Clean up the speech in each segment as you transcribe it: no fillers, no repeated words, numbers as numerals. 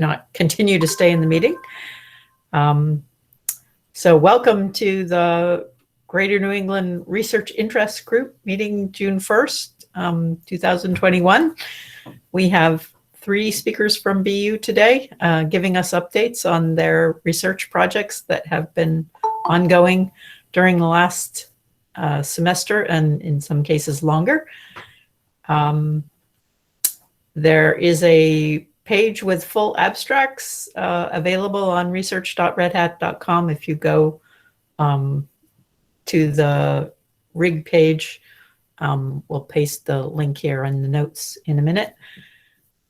not continue to stay in the meeting. So welcome to the Greater New England Research Interest Group meeting June 1st, 2021. We have 3 speakers from BU today giving us updates on their research projects that have been ongoing during the last semester and in some cases longer. There is a page with full abstracts available on research.redhat.com. If you go to the RIG page, we'll paste the link here in the notes in a minute.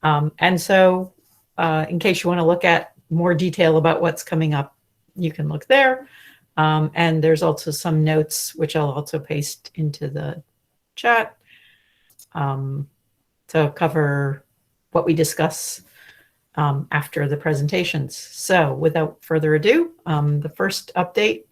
And so in case you want to look at more detail about what's coming up, you can look there. And there's also some notes, which I'll also paste into the chat to cover what we discuss after the presentations. So without further ado, the first update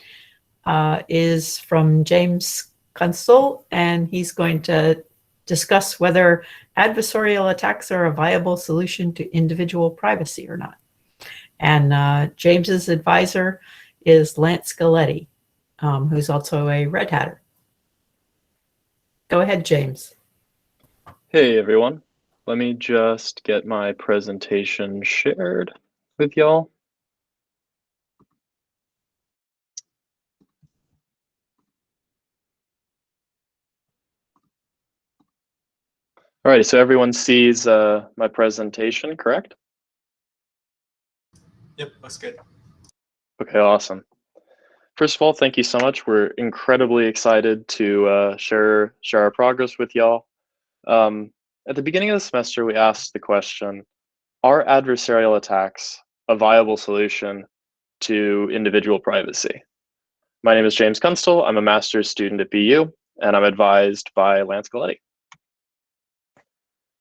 is from James Kunstle, and he's going to discuss whether adversarial attacks are a viable solution to individual privacy or not. And James's advisor is Lance Galletti, who's also a Red Hatter. Go ahead, James. Hey, everyone. Let me just get my presentation shared with y'all. All right, so everyone sees my presentation, correct? Yep, that's good. Okay, awesome. First of all, thank you so much. We're incredibly excited to share our progress with y'all. At the beginning of the semester, we asked the question, are adversarial attacks a viable solution to individual privacy? My name is James Kunstle. I'm a master's student at BU, and I'm advised by Lance Galletti.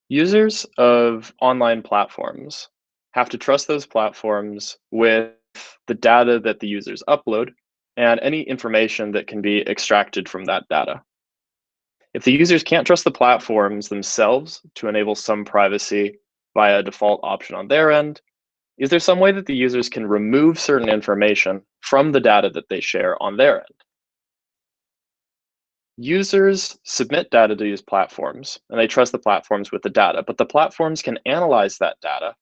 Users of online platforms have to trust those platforms with the data that the users upload and any information that can be extracted from that data. If the users can't trust the platforms themselves to enable some privacy via a default option on their end, is there some way that the users can remove certain information from the data that they share on their end? Users submit data to these platforms, and they trust the platforms with the data, but the platforms can analyze that data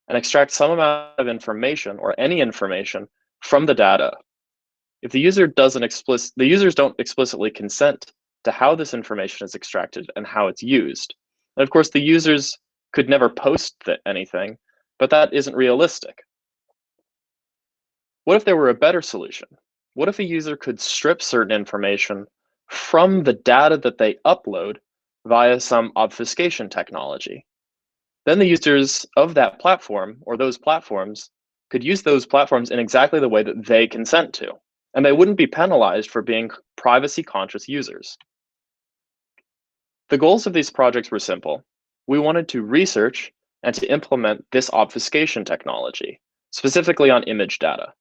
and extract some amount of information or any information from the data. If the user the users don't explicitly consent to how this information is extracted and how it's used. And of course, the users could never post anything, but that isn't realistic. What if there were a better solution? What if a user could strip certain information from the data that they upload via some obfuscation technology? Then the users of that platform or those platforms could use those platforms in exactly the way that they consent to, and they wouldn't be penalized for being privacy-conscious users. The goals of these projects were simple. We wanted to research and to implement this obfuscation technology, specifically on image data.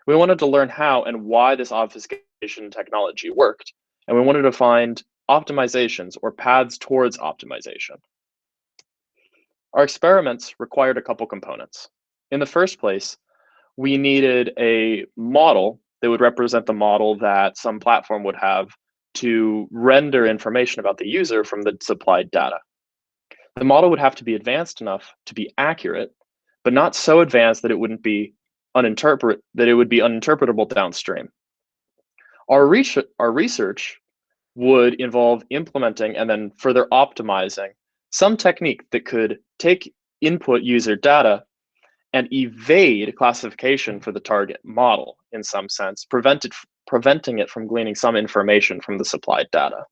We wanted to learn how and why this obfuscation technology worked, and we wanted to find optimizations or paths towards optimization. Our experiments required a couple components. In the first place, we needed a model that would represent the model that some platform would have to render information about the user from the supplied data. The model would have to be advanced enough to be accurate, but not so advanced that it would be uninterpretable downstream. Our research would involve implementing and then further optimizing some technique that could take input user data and evade classification for the target model in some sense, preventing it from gleaning some information from the supplied data.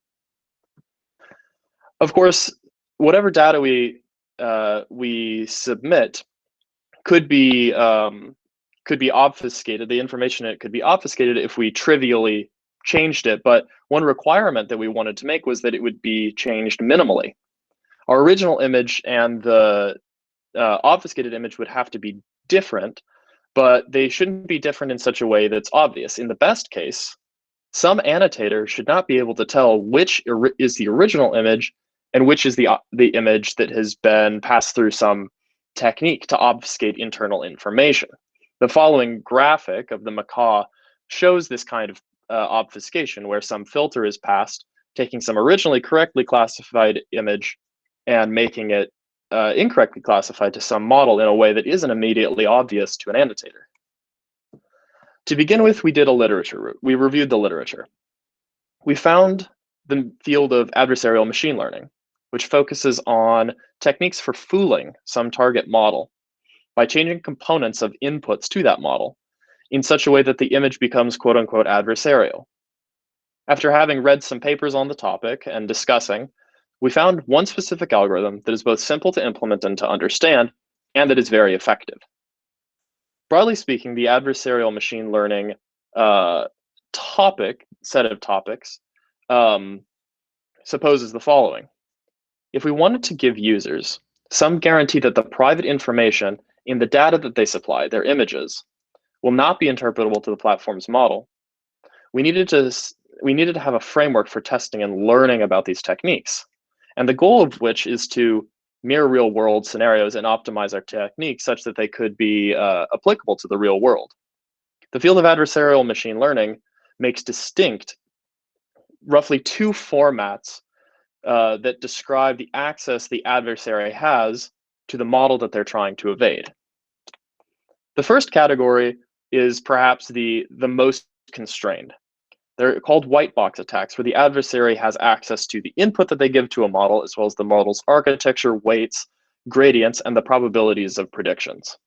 Of course, whatever data we submit could be obfuscated. The information in it could be obfuscated if we trivially changed it, but one requirement that we wanted to make was that it would be changed minimally. Our original image and the obfuscated image would have to be different, but they shouldn't be different in such a way that's obvious. In the best case, some annotator should not be able to tell which is the original image and which is the image that has been passed through some technique to obfuscate internal information. The following graphic of the macaw shows this kind of obfuscation, where some filter is passed, taking some originally correctly classified image and making it incorrectly classified to some model in a way that isn't immediately obvious to an annotator. To begin with, we did a literature. We reviewed the literature. We found the field of adversarial machine learning, which focuses on techniques for fooling some target model by changing components of inputs to that model in such a way that the image becomes quote unquote adversarial. After having read some papers on the topic and discussing, we found one specific algorithm that is both simple to implement and to understand, and that is very effective. Broadly speaking, the adversarial machine learning set of topics supposes the following. If we wanted to give users some guarantee that the private information in the data that they supply, their images, will not be interpretable to the platform's model, we needed to have a framework for testing and learning about these techniques. And the goal of which is to mirror real world scenarios and optimize our techniques such that they could be applicable to the real world. The field of adversarial machine learning makes distinct roughly two formats that describe the access the adversary has to the model that they're trying to evade. The first category is perhaps the most constrained. They're called Whitebox attacks, where the adversary has access to the input that they give to a model, as well as the model's architecture, weights, gradients, and the probabilities of predictions.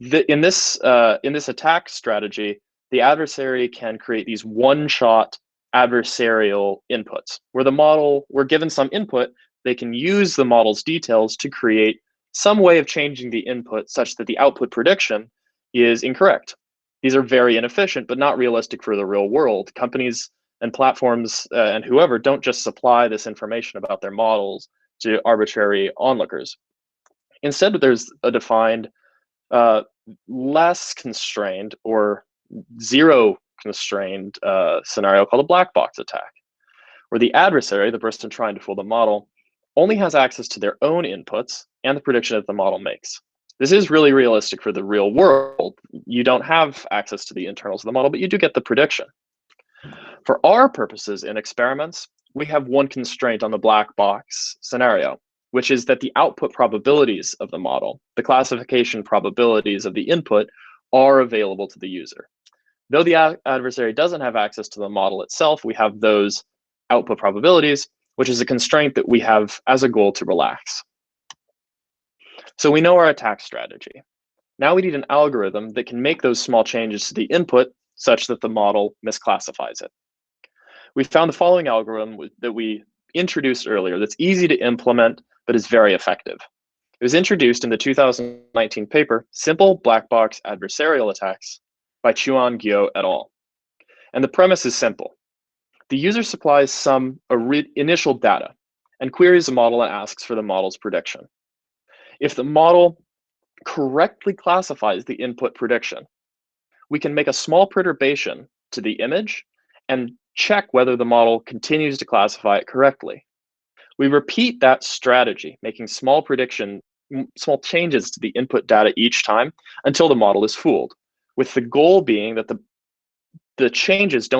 In this attack strategy, the adversary can create these one-shot adversarial inputs, where the model, we're given some input, they can use the model's details to create some way of changing the input such that the output prediction is incorrect. These are very inefficient, but not realistic for the real world. Companies and platforms and whoever don't just supply this information about their models to arbitrary onlookers. Instead, there's a defined, less constrained or zero constrained scenario called a Blackbox attack, where the adversary, the person trying to fool the model, only has access to their own inputs and the prediction that the model makes. This is really realistic for the real world. You don't have access to the internals of the model, but you do get the prediction. For our purposes in experiments, we have one constraint on the black box scenario, which is that the output probabilities of the model, the classification probabilities of the input, are available to the user. Though the adversary doesn't have access to the model itself, we have those output probabilities, which is a constraint that we have as a goal to relax. So we know our attack strategy. Now we need an algorithm that can make those small changes to the input such that the model misclassifies it. We found the following algorithm that we introduced earlier that's easy to implement, but is very effective. It was introduced in the 2019 paper, Simple Blackbox Adversarial Attacks by Chuan Guo et al. And the premise is simple. The user supplies some initial data and queries the model and asks for the model's prediction. If the model correctly classifies the input prediction, we can make a small perturbation to the image and check whether the model continues to classify it correctly. We repeat that strategy, making small changes to the input data each time until the model is fooled, with the goal being that the changes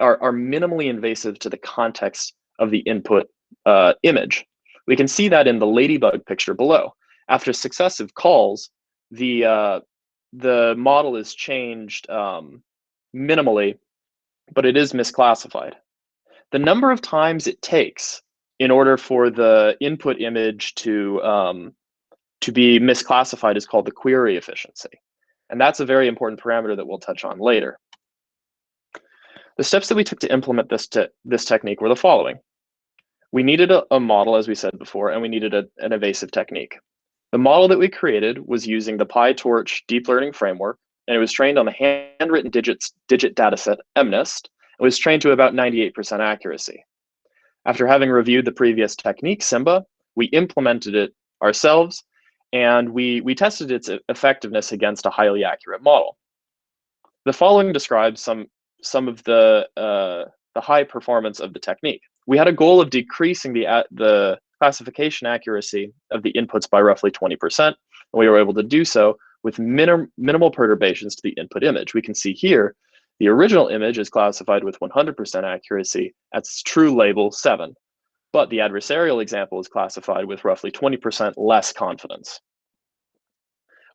are minimally invasive to the context of the input image. We can see that in the ladybug picture below. After successive calls, the model is changed minimally, but it is misclassified. The number of times it takes in order for the input image to be misclassified is called the query efficiency. And that's a very important parameter that we'll touch on later. The steps that we took to implement this technique were the following. We needed a model, as we said before, and we needed an evasive technique. The model that we created was using the PyTorch deep learning framework, and it was trained on the handwritten digit dataset MNIST. It was trained to about 98% accuracy. After having reviewed the previous technique, Simba, we implemented it ourselves, and we tested its effectiveness against a highly accurate model. The following describes some of the high performance of the technique. We had a goal of decreasing the classification accuracy of the inputs by roughly 20%, And we were able to do so with minimal perturbations to the input image. We can see here, the original image is classified with 100% accuracy at its true label 7, but the adversarial example is classified with roughly 20% less confidence.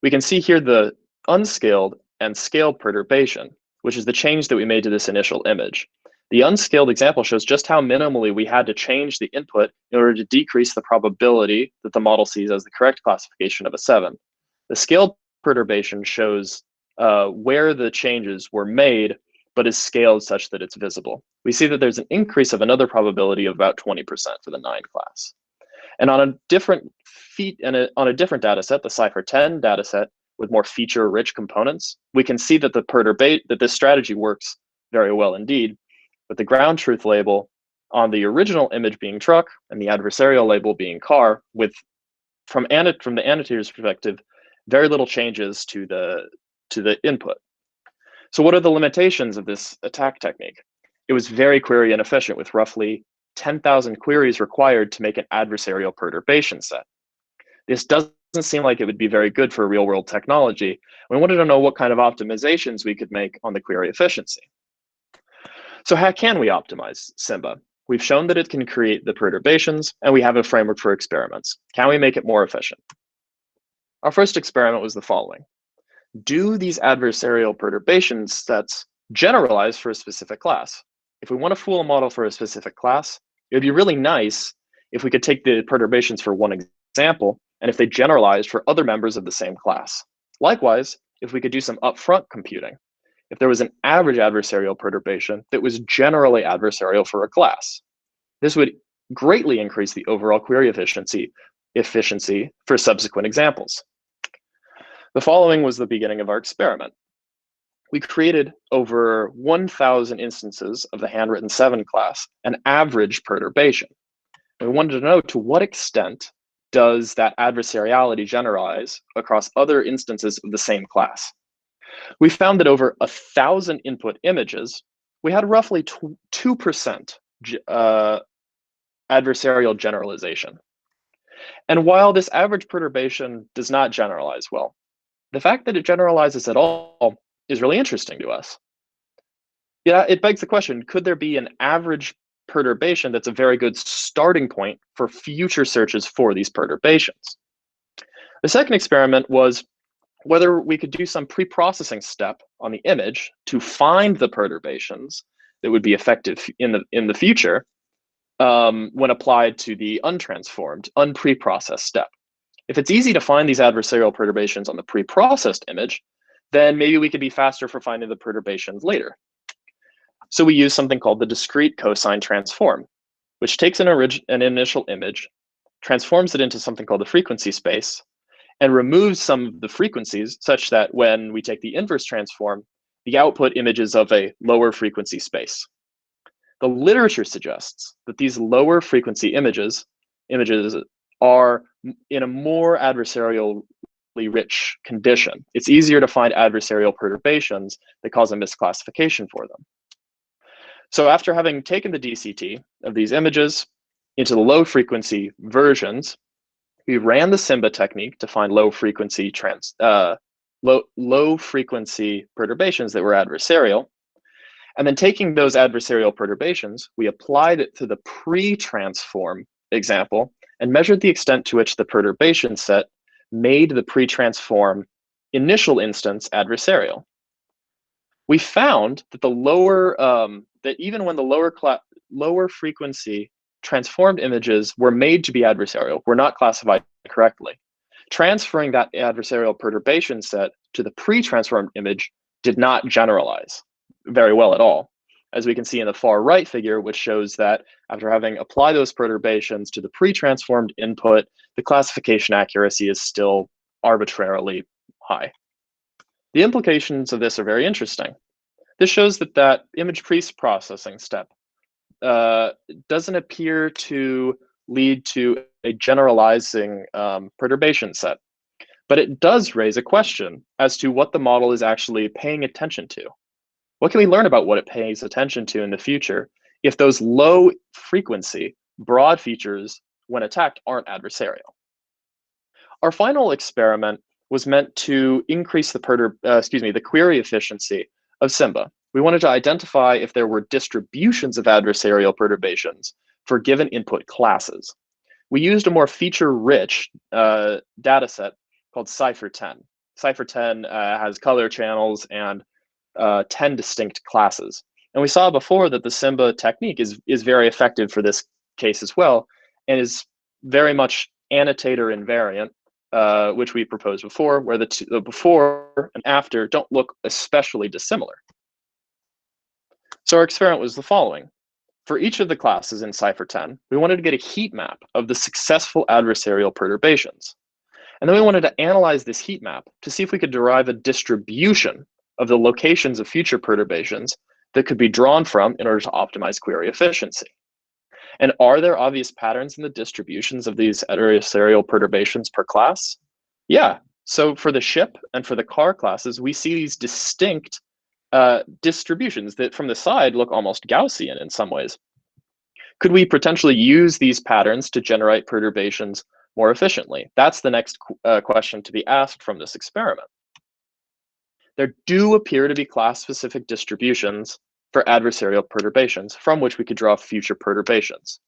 We can see here the unscaled and scaled perturbation, which is the change that we made to this initial image. The unscaled example shows just how minimally we had to change the input in order to decrease the probability that the model sees as the correct classification of a 7. The scaled perturbation shows where the changes were made, but is scaled such that it's visible. We see that there's an increase of another probability of about 20% for the 9 class. And on a different on a different data set, the Cypher 10 data set with more feature-rich components, we can see that that this strategy works very well indeed, with the ground truth label on the original image being truck and the adversarial label being car, with from the annotator's perspective, very little changes to the input. So what are the limitations of this attack technique? It was very query inefficient, with roughly 10,000 queries required to make an adversarial perturbation set. This doesn't seem like it would be very good for real-world technology. We wanted to know what kind of optimizations we could make on the query efficiency. So how can we optimize Simba? We've shown that it can create the perturbations, and we have a framework for experiments. Can we make it more efficient? Our first experiment was the following. Do these adversarial perturbation sets generalize for a specific class? If we want to fool a model for a specific class, it would be really nice if we could take the perturbations for one example, and if they generalized for other members of the same class. Likewise, if we could do some upfront computing, if there was an average adversarial perturbation that was generally adversarial for a class, this would greatly increase the overall query efficiency for subsequent examples. The following was the beginning of our experiment. We created over 1,000 instances of the handwritten 7 class, an average perturbation. And we wanted to know to what extent does that adversariality generalize across other instances of the same class. We found that over 1,000 input images, we had roughly 2% adversarial generalization. And while this average perturbation does not generalize well, the fact that it generalizes at all is really interesting to us. Yeah, it begs the question, could there be an average perturbation that's a very good starting point for future searches for these perturbations? The second experiment was whether we could do some pre-processing step on the image to find the perturbations that would be effective in the future when applied to the untransformed, unpreprocessed step. If it's easy to find these adversarial perturbations on the pre-processed image, then maybe we could be faster for finding the perturbations later. So we use something called the discrete cosine transform, which takes an initial image, transforms it into something called the frequency space, and removes some of the frequencies such that when we take the inverse transform, the output images of a lower frequency space. The literature suggests that these lower frequency images are in a more adversarially rich condition. It's easier to find adversarial perturbations that cause a misclassification for them. So after having taken the DCT of these images into the low frequency versions, we ran the Simba technique to find low frequency perturbations that were adversarial. And then taking those adversarial perturbations, we applied it to the pre-transform example and measured the extent to which the perturbation set made the pre-transform initial instance adversarial. We found that that even when the lower frequency transformed images were made to be adversarial, were not classified correctly, transferring that adversarial perturbation set to the pre-transformed image did not generalize very well at all. As we can see in the far right figure, which shows that after having applied those perturbations to the pre-transformed input, the classification accuracy is still arbitrarily high. The implications of this are very interesting. This shows that image pre-processing step doesn't appear to lead to a generalizing perturbation set, but it does raise a question as to what the model is actually paying attention to. What can we learn about what it pays attention to in the future if those low frequency broad features when attacked aren't adversarial? Our final experiment was meant to increase the query efficiency of Simba. We wanted to identify if there were distributions of adversarial perturbations for given input classes. We used a more feature-rich data set called Cypher10. Cypher10 has color channels and 10 distinct classes. And we saw before that the Simba technique is very effective for this case as well, and is very much annotator invariant, which we proposed before, where the before and after don't look especially dissimilar. So our experiment was the following. For each of the classes in Cypher10, we wanted to get a heat map of the successful adversarial perturbations. And then we wanted to analyze this heat map to see if we could derive a distribution of the locations of future perturbations that could be drawn from in order to optimize query efficiency. And are there obvious patterns in the distributions of these adversarial perturbations per class? Yeah. So for the ship and for the car classes, we see these distinct distributions that from the side look almost Gaussian in some ways. Could we potentially use these patterns to generate perturbations more efficiently? That's the next question to be asked from this experiment. There do appear to be class-specific distributions for adversarial perturbations from which we could draw future perturbations.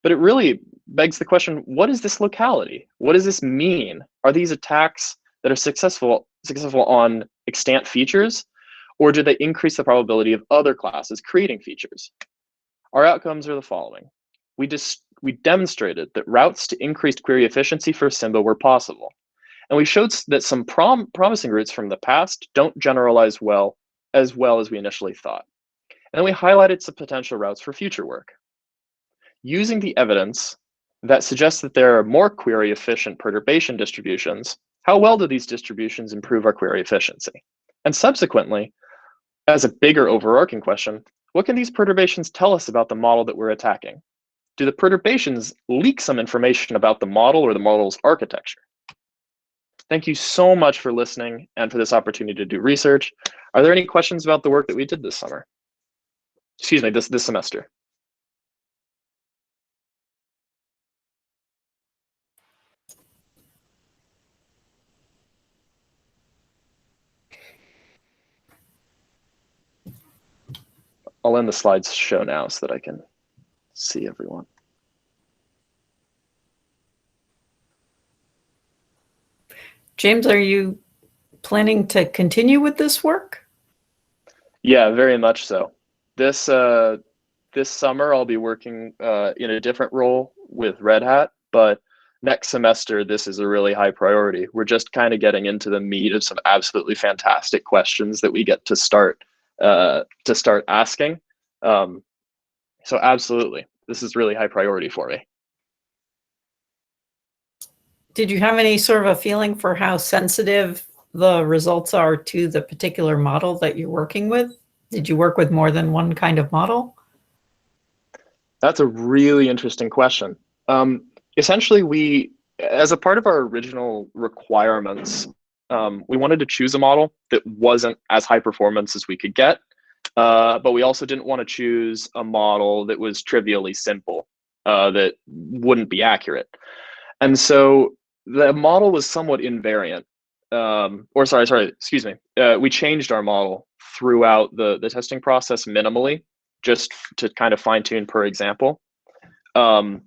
But it really begs the question, what is this locality? What does this mean? Are these attacks that are successful on extant features, or do they increase the probability of other classes creating features? Our outcomes are the following. We demonstrated that routes to increased query efficiency for Simba were possible. And we showed that some promising routes from the past don't generalize as we initially thought. And then we highlighted some potential routes for future work. Using the evidence that suggests that there are more query efficient perturbation distributions, how well do these distributions improve our query efficiency? And subsequently, as a bigger overarching question, what can these perturbations tell us about the model that we're attacking? Do the perturbations leak some information about the model or the model's architecture? Thank you so much for listening and for this opportunity to do research. Are there any questions about the work that we did this summer? Excuse me, this semester. I'll end the slides show now so that I can see everyone. James, are you planning to continue with this work? Yeah, very much so. This summer I'll be working in a different role with Red Hat, but next semester this is a really high priority. We're just kind of getting into the meat of some absolutely fantastic questions that we get to start asking. So absolutely, this is really high priority for me. Did you have any sort of a feeling for how sensitive the results are to the particular model that you're working with? Did you work with more than one kind of model? That's a really interesting question. Essentially, as a part of our original requirements, we wanted to choose a model that wasn't as high performance as we could get, but we also didn't want to choose a model that was trivially simple, that wouldn't be accurate. And so the model was somewhat invariant. We changed our model throughout the testing process minimally, just to kind of fine tune per example. That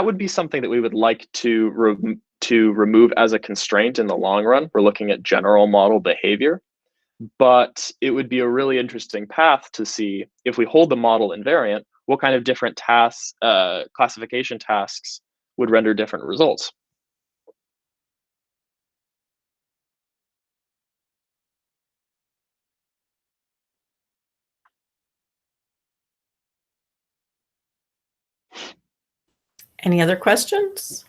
would be something that we would like to remove as a constraint in the long run. We're looking at general model behavior, but it would be a really interesting path to see if we hold the model invariant, what kind of different tasks, classification tasks would render different results. Any other questions?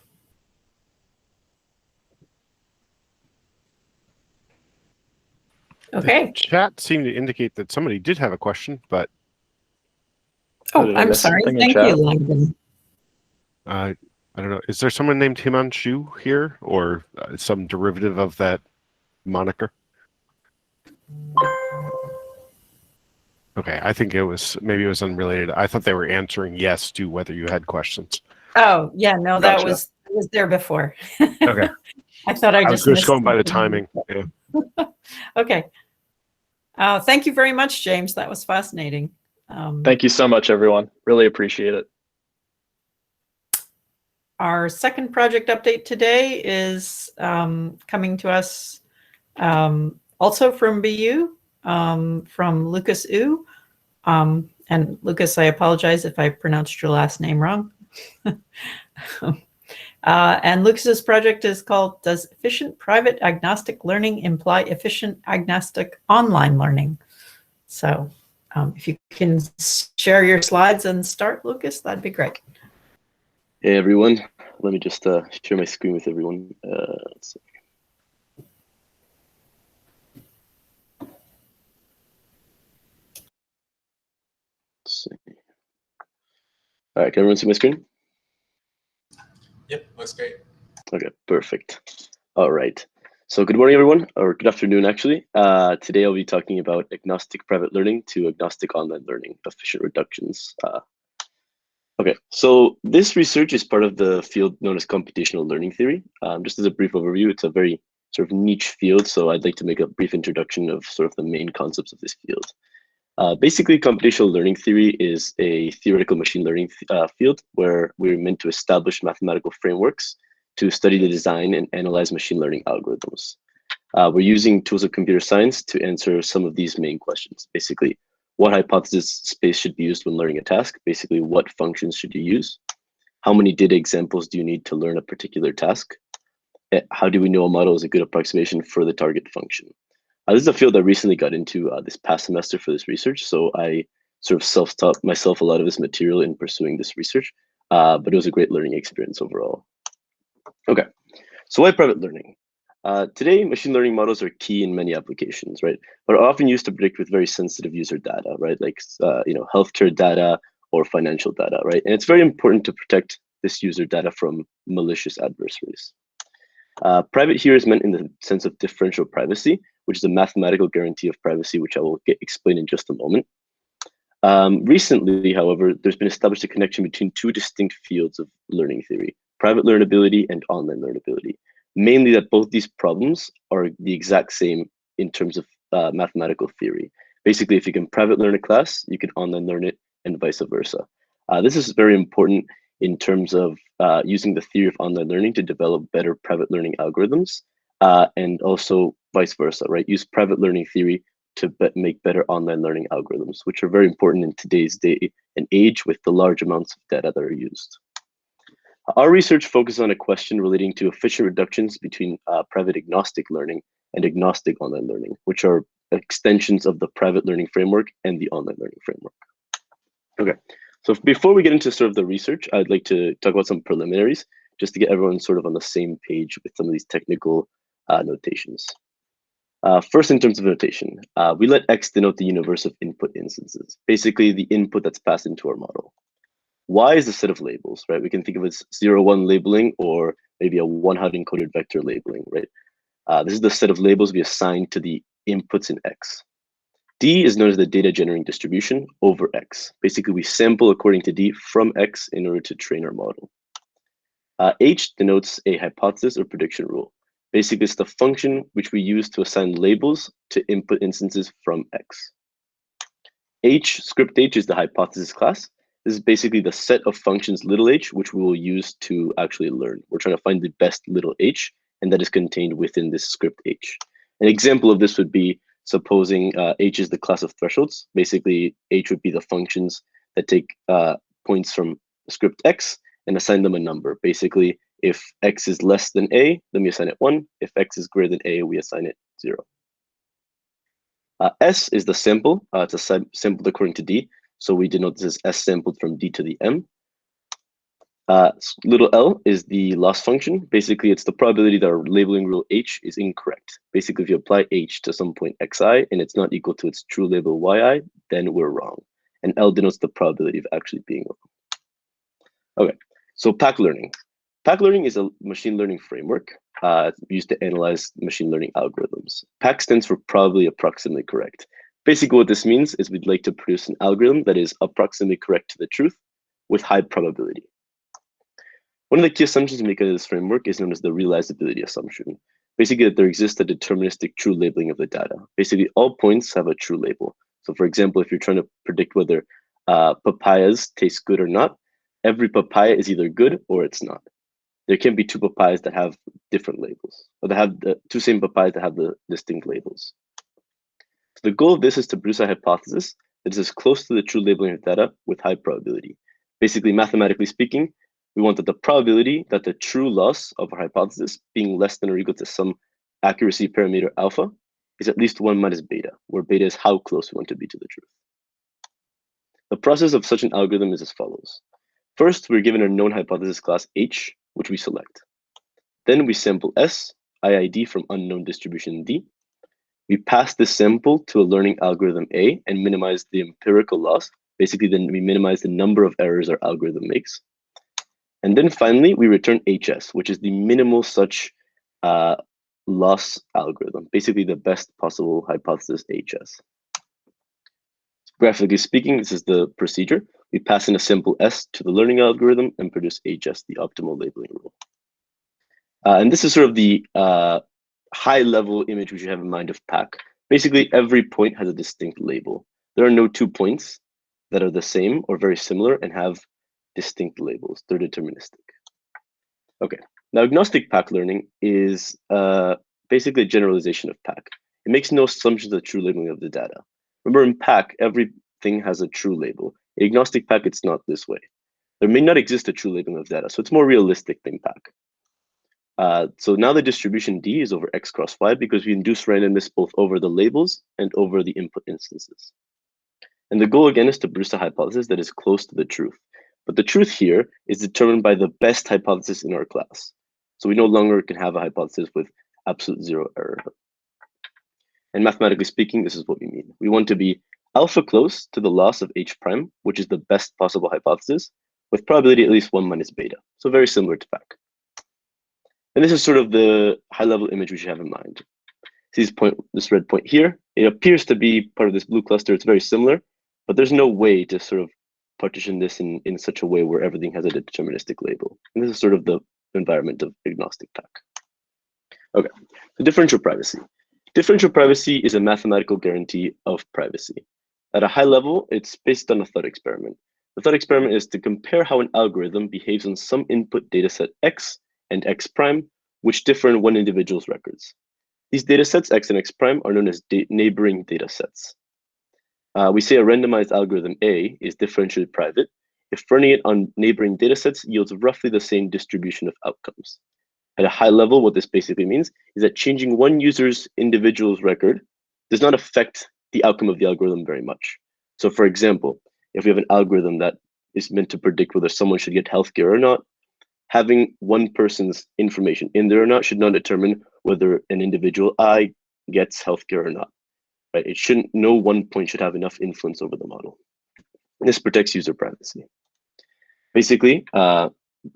Okay. The chat seemed to indicate that somebody did have a question, but Oh, I'm sorry. Thank you, Langdon. I don't know. Is there someone named Himanshu here, or some derivative of that moniker? Okay, I think maybe it was unrelated. I thought they were answering yes to whether you had questions. Oh, yeah, no, that Gotcha. was was there before. Okay. I thought I I was just just missed going by the something. timing. Yeah. Okay. Thank you very much, James. That was fascinating. Thank you so much, everyone. Really appreciate it. Our second project update today is coming to us also from BU, from Lucas U. And Lucas, I apologize if I pronounced your last name wrong. And Lucas's project is called, Does Efficient Private Agnostic Learning Imply Efficient Agnostic Online Learning? So if you can share your slides and start, Lucas, that'd be great. Hey everyone, let me just share my screen with everyone. Let's see. All right, can everyone see my screen? Yep, looks great. Okay, perfect. All right. So good morning, everyone, or good afternoon, actually. Today I'll be talking about agnostic private learning to agnostic online learning, efficient reductions. Okay, so this research is part of the field known as computational learning theory. Just as a brief overview, it's a very sort of niche field, so I'd like to make a brief introduction of sort of the main concepts of this field. Basically, computational learning theory is a theoretical machine learning field where we're meant to establish mathematical frameworks to study the design and analyze machine learning algorithms. We're using tools of computer science to answer some of these main questions. Basically, what hypothesis space should be used when learning a task? Basically, what functions should you use? How many data examples do you need to learn a particular task? How do we know a model is a good approximation for the target function? This is a field I recently got into this past semester for this research, so I sort of self-taught myself a lot of this material in pursuing this research, but it was a great learning experience overall. Okay, so why private learning? Today, machine learning models are key in many applications, right? But are often used to predict with very sensitive user data, right? Like, healthcare data or financial data, right? And it's very important to protect this user data from malicious adversaries. Private here is meant in the sense of differential privacy, which is a mathematical guarantee of privacy, which I will explain in just a moment. Recently, however, there's been established a connection between two distinct fields of learning theory, private learnability and online learnability. Mainly that both these problems are the exact same in terms of mathematical theory. Basically, if you can private learn a class, you can online learn it and vice versa. This is very important in terms of using the theory of online learning to develop better private learning algorithms and also vice versa, right? Use private learning theory to make better online learning algorithms, which are very important in today's day and age with the large amounts of data that are used. Our research focuses on a question relating to efficient reductions between private agnostic learning and agnostic online learning, which are extensions of the private learning framework and the online learning framework. Okay, so before we get into sort of the research, I'd like to talk about some preliminaries, just to get everyone sort of on the same page with some of these technical notations. First, in terms of notation, we let X denote the universe of input instances, basically the input that's passed into our model. Y is a set of labels, right? We can think of it as 0, 1 labeling or maybe a 1-hot encoded vector labeling, right? This is the set of labels we assign to the inputs in X. D is known as the data generating distribution over X. Basically, we sample according to D from X in order to train our model. H denotes a hypothesis or prediction rule. Basically, it's the function which we use to assign labels to input instances from X. Script H is the hypothesis class. This is basically the set of functions little h, which we will use to actually learn. We're trying to find the best little h, and that is contained within this script h. An example of this would be supposing h is the class of thresholds. Basically, h would be the functions that take points from script x and assign them a number. Basically, if x is less than a, then we assign it 1. If x is greater than a, we assign it 0. S is the sample. It's a sampled according to D. So we denote this as S sampled from D to the M. Little l is the loss function. Basically, it's the probability that our labeling rule h is incorrect. Basically, if you apply h to some point xi and it's not equal to its true label yi, then we're wrong. And l denotes the probability of actually being wrong. Okay, so PacLearning. PacLearning is a machine learning framework used to analyze machine learning algorithms. Pac stands for probably approximately correct. Basically, what this means is we'd like to produce an algorithm that is approximately correct to the truth with high probability. One of the key assumptions we make out of this framework is known as the realizability assumption. Basically, that there exists a deterministic true labeling of the data. Basically, all points have a true label. So for example, if you're trying to predict whether papayas taste good or not, every papaya is either good or it's not. There can be two papayas that have different labels, or that have the two same papayas that have the distinct labels. So the goal of this is to produce a hypothesis that is as close to the true labeling of data with high probability. Basically, mathematically speaking, we want that the probability that the true loss of our hypothesis being less than or equal to some accuracy parameter alpha is at least 1 minus beta, where beta is how close we want to be to the truth. The process of such an algorithm is as follows. First, we're given a known hypothesis class H, which we select. Then we sample S, IID from unknown distribution D. We pass this sample to a learning algorithm A and minimize the empirical loss. Basically, then we minimize the number of errors our algorithm makes. And then finally, we return HS, which is the minimal such loss algorithm, basically the best possible hypothesis HS. Graphically speaking, this is the procedure. We pass in a simple S to the learning algorithm and produce HS, the optimal labeling rule. And this is sort of the high-level image we should have in mind of PAC. Basically, every point has a distinct label. There are no 2 points that are the same or very similar and have distinct labels. They're deterministic. Okay, now agnostic PacLearning is basically a generalization of PAC. It makes no assumptions of true labeling of the data. Remember, in PAC, everything has a true label. In agnostic PAC, it's not this way. There may not exist a true labeling of data, so it's more realistic than PAC. So now the distribution D is over X cross Y because we induce randomness both over the labels and over the input instances. And the goal again is to produce a hypothesis that is close to the truth. But the truth here is determined by the best hypothesis in our class. So we no longer can have a hypothesis with absolute 0 error. And mathematically speaking, this is what we mean. We want to be alpha close to the loss of H prime, which is the best possible hypothesis, with probability at least 1 minus beta. So very similar to PAC. And this is sort of the high-level image we should have in mind. See this red point here? It appears to be part of this blue cluster. It's very similar, but there's no way to sort of partition this in such a way where everything has a deterministic label. And this is sort of the environment of agnostic PAC. Okay, so differential privacy. Differential privacy is a mathematical guarantee of privacy. At a high level, it's based on a thought experiment. The thought experiment is to compare how an algorithm behaves on some input dataset X and X prime, which differ in one individual's records. These datasets X and X prime are known as neighboring datasets. We say a randomized algorithm A is differentially private if running it on neighboring datasets yields roughly the same distribution of outcomes. At a high level, what this basically means is that changing one user's individual's record does not affect the outcome of the algorithm very much. So for example, if we have an algorithm that is meant to predict whether someone should get healthcare or not, having one person's information in there or not should not determine whether an individual I gets healthcare or not. Right? It shouldn't. No one point should have enough influence over the model. This protects user privacy. Basically,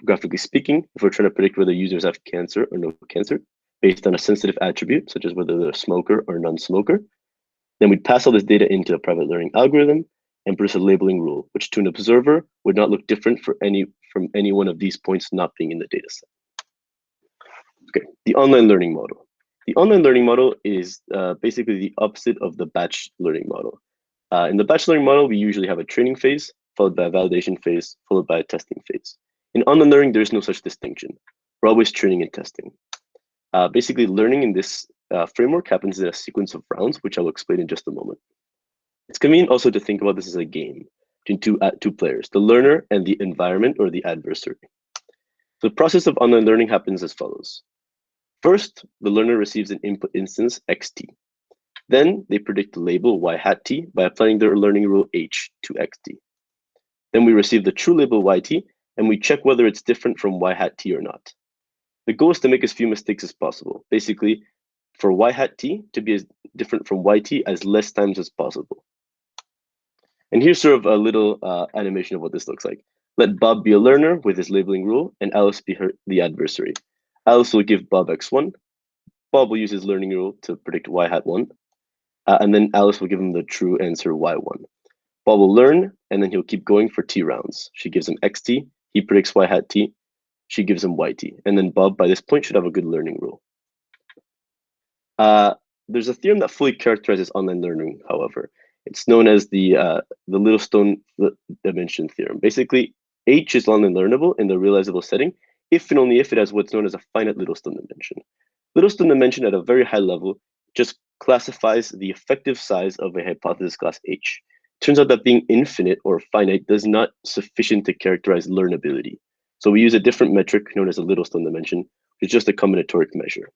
graphically speaking, if we're trying to predict whether users have cancer or no cancer based on a sensitive attribute, such as whether they're a smoker or non-smoker, then we'd pass all this data into a private learning algorithm and produce a labeling rule, which to an observer would not look different from any one of these points not being in the data set. Okay, the online learning model. The online learning model is basically the opposite of the batch learning model. In the batch learning model, we usually have a training phase, followed by a validation phase, followed by a testing phase. In online learning, there's no such distinction. We're always training and testing. Basically, learning in this framework happens in a sequence of rounds, which I'll explain in just a moment. It's convenient also to think about this as a game between two players, the learner and the environment or the adversary. The process of online learning happens as follows. First, the learner receives an input instance xt. Then they predict the label y hat t by applying their learning rule h to xt. Then we receive the true label yt, and we check whether it's different from y hat t or not. The goal is to make as few mistakes as possible. Basically, for y hat t to be as different from yt as less times as possible. And here's sort of a little animation of what this looks like. Let Bob be a learner with his labeling rule, and Alice be the adversary. Alice will give Bob x1. Bob will use his learning rule to predict y hat 1. And then Alice will give him the true answer y1. Bob will learn, and then he'll keep going for t rounds. She gives him xt. He predicts y hat t. she gives him YT. And then Bob, by this point, should have a good learning rule. There's a theorem that fully characterizes online learning, however. It's known as the Littlestone dimension theorem. Basically, H is online learnable in the realizable setting if and only if it has what's known as a finite Littlestone dimension. Littlestone dimension at a very high level just classifies the effective size of a hypothesis class H. Turns out that being infinite or finite does not sufficient to characterize learnability. So we use a different metric known as a Littlestone dimension, which is just a combinatoric measure.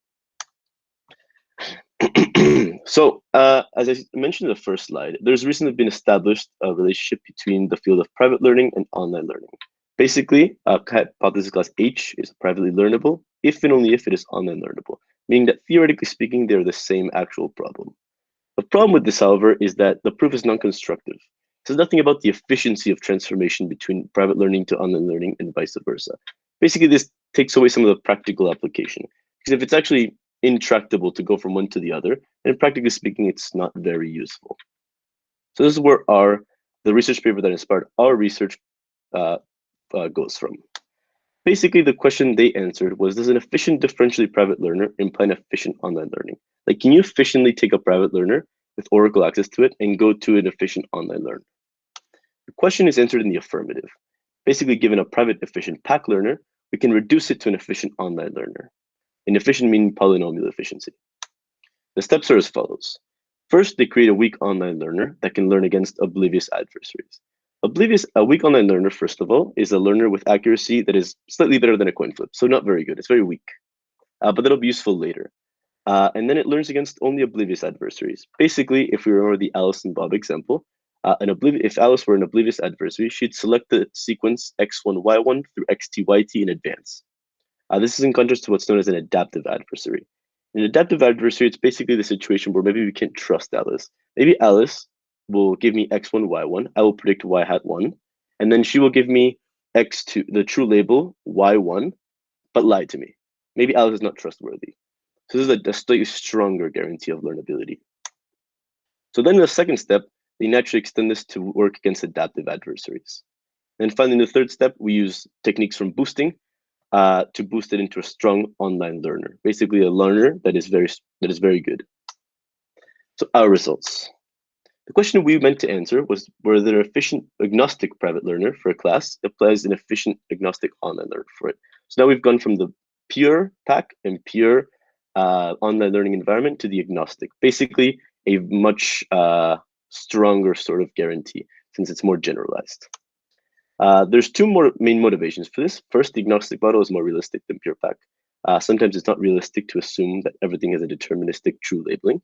So as I mentioned in the first slide, there's recently been established a relationship between the field of private learning and online learning. Basically, hypothesis class H is privately learnable if and only if it is online learnable, meaning that theoretically speaking, they're the same actual problem. The problem with this, however, is that the proof is non-constructive. It says nothing about the efficiency of transformation between private learning to online learning and vice versa. Basically, this takes away some of the practical application. Because if it's actually intractable to go from one to the other, and practically speaking, it's not very useful. So this is where the research paper that inspired our research goes from. Basically, the question they answered was, does an efficient differentially private learner imply an efficient online learning? Like, can you efficiently take a private learner with Oracle access to it and go to an efficient online learner? The question is answered in the affirmative. Basically, given a private efficient PAC learner, we can reduce it to an efficient online learner. An efficient meaning polynomial efficiency. The steps are as follows. First, they create a weak online learner that can learn against oblivious adversaries. A weak online learner, first of all, is a learner with accuracy that is slightly better than a coin flip, so not very good. It's very weak, but that'll be useful later. And then it learns against only oblivious adversaries. Basically, if we remember the Alice and Bob example, if Alice were an oblivious adversary, she'd select the sequence x1, y1 through xt, yt in advance. This is in contrast to what's known as an adaptive adversary. An adaptive adversary, it's basically the situation where maybe we can't trust Alice. Maybe Alice will give me x1, y1. I will predict y hat 1. And then she will give me x2, the true label, y1, but lie to me. Maybe Alice is not trustworthy. So this is a slightly stronger guarantee of learnability. So then in the second step, they naturally extend this to work against adaptive adversaries. And finally, in the third step, we use techniques from boosting to boost it into a strong online learner, basically a learner that is very good. So our results. The question we meant to answer was whether an efficient agnostic private learner for a class applies an efficient agnostic online learner for it. So now we've gone from the pure PAC and pure online learning environment to the agnostic, basically a much stronger sort of guarantee since it's more generalized. There's two more main motivations for this. First, the agnostic model is more realistic than pure PAC. Sometimes it's not realistic to assume that everything has a deterministic true labeling.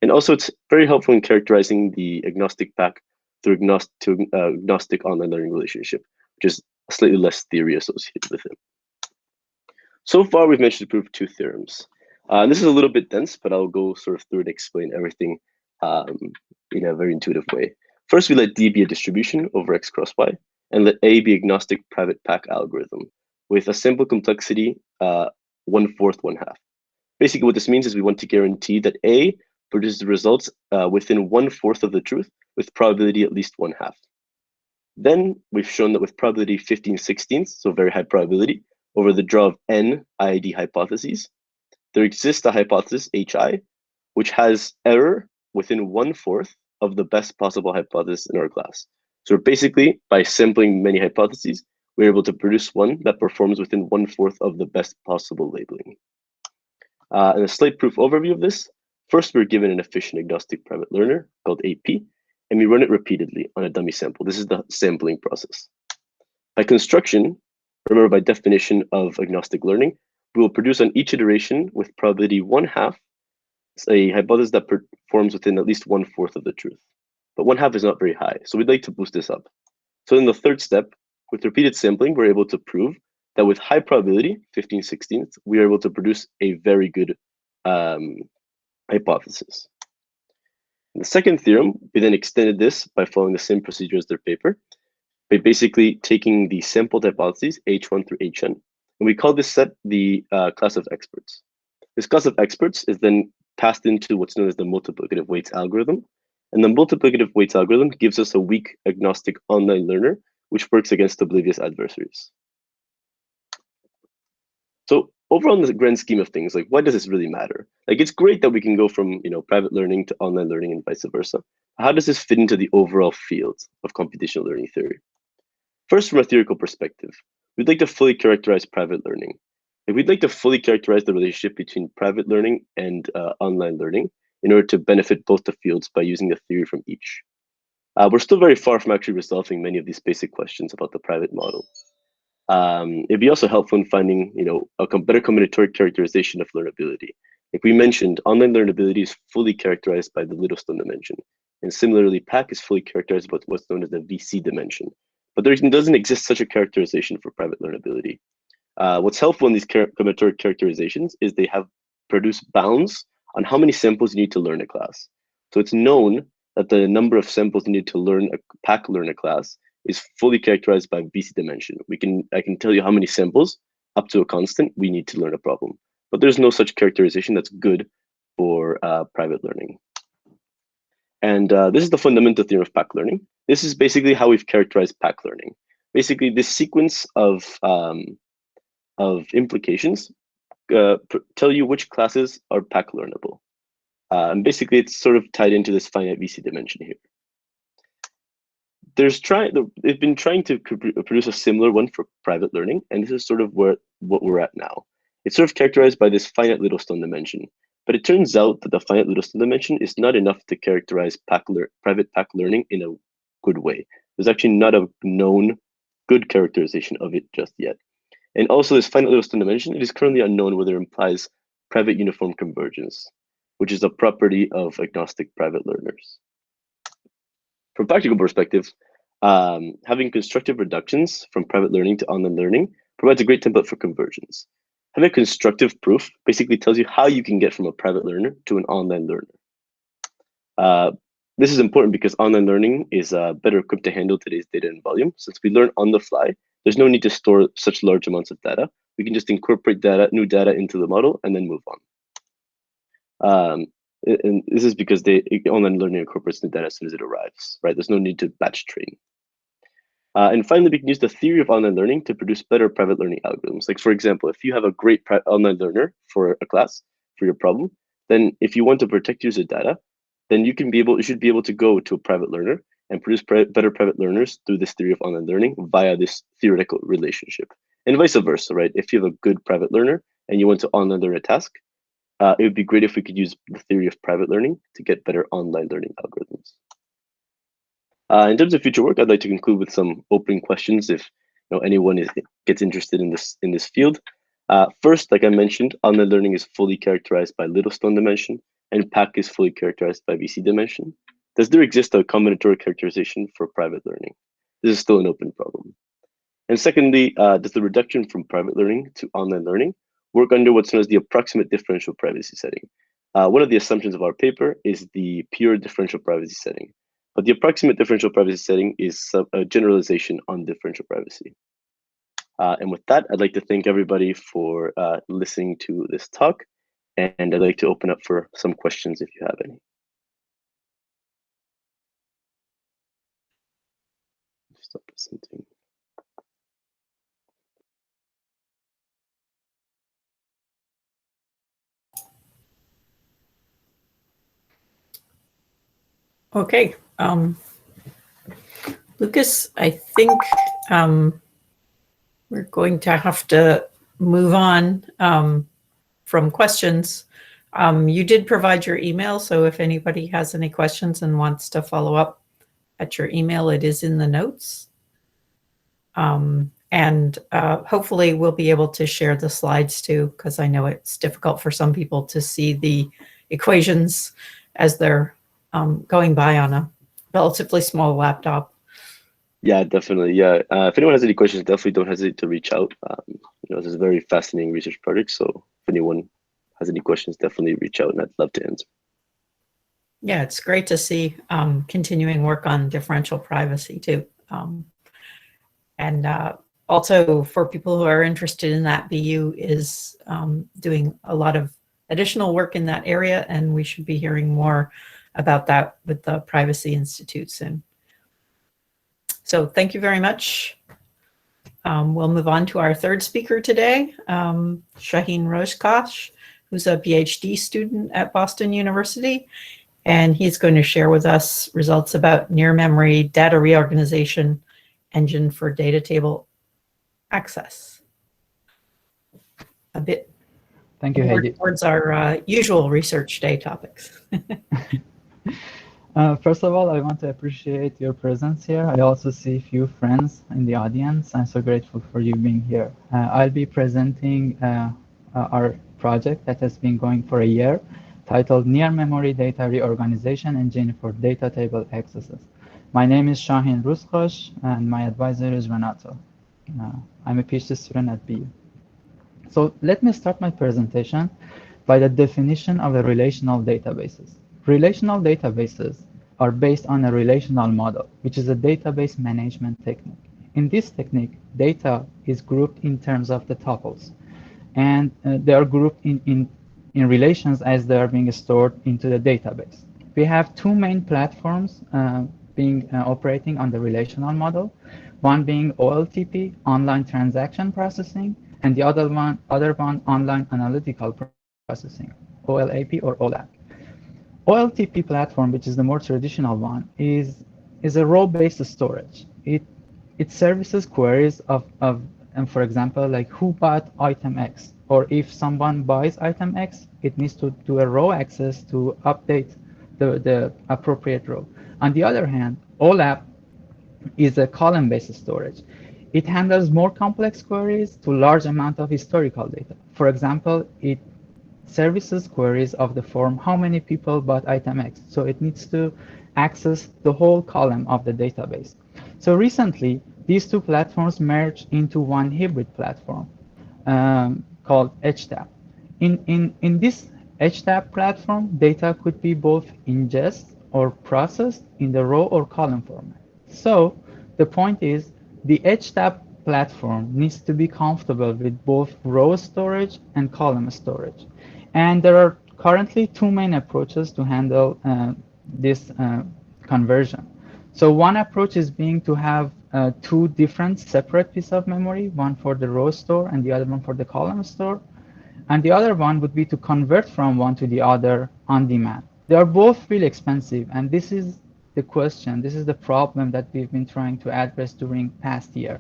And also, it's very helpful in characterizing the agnostic PAC through agnostic online learning relationship, which is slightly less theory associated with it. So far, we've managed to prove two theorems. And this is a little bit dense, but I'll go sort of through and explain everything in a very intuitive way. First, we let D be a distribution over X cross Y, and let A be agnostic private PAC algorithm with a simple complexity 1/4, 1/2. Basically, what this means is we want to guarantee that A produces the results within 1/4 of the truth with probability at least 1/2. Then we've shown that with probability 15/16, so very high probability, over the draw of n IID hypotheses, there exists a hypothesis, HI, which has error within 1/4 of the best possible hypothesis in our class. So basically, by sampling many hypotheses, we're able to produce one that performs within 1/4 of the best possible labeling. And a slight proof overview of this, first we're given an efficient agnostic private learner called AP, and we run it repeatedly on a dummy sample. This is the sampling process. By construction, remember by definition of agnostic learning, we will produce on each iteration with probability 1/2 a hypothesis that performs within at least 1/4 of the truth. But 1/2 is not very high, so we'd like to boost this up. So in the third step, with repeated sampling, we're able to prove that with high probability, 15/16, we are able to produce a very good hypothesis. In the second theorem, we then extended this by following the same procedure as their paper, by basically taking the sampled hypotheses, H1 through Hn, and we call this set the class of experts. This class of experts is then passed into what's known as the multiplicative weights algorithm, and the multiplicative weights algorithm gives us a weak agnostic online learner, which works against oblivious adversaries. So overall, in the grand scheme of things, like, why does this really matter? Like, it's great that we can go from private learning to online learning and vice versa. How does this fit into the overall field of computational learning theory? First, from a theoretical perspective, we'd like to fully characterize private learning. If we'd like to fully characterize the relationship between private learning and online learning in order to benefit both the fields by using the theory from each. We're still very far from actually resolving many of these basic questions about the private model. It'd be also helpful in finding, a better combinatoric characterization of learnability. Like we mentioned, online learnability is fully characterized by the Littlestone dimension. And similarly, PAC is fully characterized by what's known as the VC dimension. But there doesn't exist such a characterization for private learnability. What's helpful in these combinatoric characterizations is they have produced bounds on how many samples you need to learn a class. So it's known that the number of samples needed to learn a class is fully characterized by VC dimension. I can tell you how many samples up to a constant we need to learn a problem. But there's no such characterization that's good for private learning. And this is the fundamental theorem of PacLearning. This is basically how we've characterized PacLearning. Basically, this sequence of implications tell you which classes are PacLearnable. And basically, it's sort of tied into this finite VC dimension here. They've been trying to produce a similar one for private learning, and this is sort of what we're at now. It's sort of characterized by this finite Littlestone dimension, but it turns out that the finite Littlestone dimension is not enough to characterize private PAC learning in a good way. There's actually not a known good characterization of it just yet. And also this finite Littlestone dimension, it is currently unknown whether it implies private uniform convergence, which is a property of agnostic private learners. From a practical perspective, having constructive reductions from private learning to online learning provides a great template for convergence. Having a constructive proof basically tells you how you can get from a private learner to an online learner. This is important because online learning is better equipped to handle today's data and volume. Since we learn on the fly, there's no need to store such large amounts of data. We can just incorporate new data into the model and then move on. And this is because online learning incorporates new data as soon as it arrives, right? There's no need to batch train. And finally, we can use the theory of online learning to produce better private learning algorithms. Like, for example, if you have a great online learner for a class, for your problem, then if you want to protect user data, then you should be able to go to a private learner and produce better private learners through this theory of online learning via this theoretical relationship. And vice versa, right? If you have a good private learner and you want to online learn a task, it would be great if we could use the theory of private learning to get better online learning algorithms. In terms of future work, I'd like to conclude with some opening questions if anyone gets interested in this field. First, like I mentioned, online learning is fully characterized by Littlestone dimension, and PAC is fully characterized by VC dimension. Does there exist a combinatoric characterization for private learning? This is still an open problem. And secondly, does the reduction from private learning to online learning work under what's known as the approximate differential privacy setting? One of the assumptions of our paper is the pure differential privacy setting. But the approximate differential privacy setting is a generalization on differential privacy. And with that, I'd like to thank everybody for listening to this talk. And I'd like to open up for some questions if you have any. Stop presenting. Okay. Lucas, I think we're going to have to move on from questions. You did provide your email, so if anybody has any questions and wants to follow up at your email, it is in the notes. And hopefully we'll be able to share the slides too, because I know it's difficult for some people to see the equations as they're going by on a relatively small laptop. Yeah, definitely. Yeah. If anyone has any questions, definitely don't hesitate to reach out. This is a very fascinating research project. So if anyone has any questions, definitely reach out and I'd love to answer. Yeah, it's great to see continuing work on differential privacy too. And also for people who are interested in that, BU is doing a lot of additional work in that area, and we should be hearing more about that with the Privacy Institute soon. So thank you very much. We'll move on to our third speaker today, Shahin Roozkhosh, who's a PhD student at Boston University, and he's going to share with us results about near-memory data reorganization engine for data table access. A bit Thank you, more Heidi. towards our usual research day topics. First of all, I want to appreciate your presence here. I also see a few friends in the audience. I'm so grateful for you being here. I'll be presenting our project that has been going for a year, titled Near Memory Data Reorganization Engine for Data Table Accesses. My name is Shahin Roozkhosh, and my advisor is Renato. I'm a PhD student at BU. So let me start my presentation by the definition of a relational databases. Relational databases are based on a relational model, which is a database management technique. In this technique, data is grouped in terms of the tuples, and they are grouped in relations as they are being stored into the database. We have two main platforms operating on the relational model, one being OLTP, online transaction processing, and the other one online analytical processing, OLAP or OLAP. OLTP platform, which is the more traditional one, is a row-based storage. It services queries of for example, like who bought item X, or if someone buys item X, it needs to do a row access to update the appropriate row. On the other hand, OLAP is a column-based storage. It handles more complex queries to large amount of historical data. For example, it services queries of the form how many people bought item X. So it needs to access the whole column of the database. So recently, these two platforms merged into one hybrid platform called HTAP. In this HTAP platform, data could be both ingest or processed in the row or column format. So the point is, the HTAP platform needs to be comfortable with both row storage and column storage. And there are currently two main approaches to handle this conversion. So one approach is being to have two different separate pieces of memory, one for the row store and the other one for the column store. And the other one would be to convert from one to the other on demand. They are both really expensive, and this is the question, this is the problem that we've been trying to address during past year.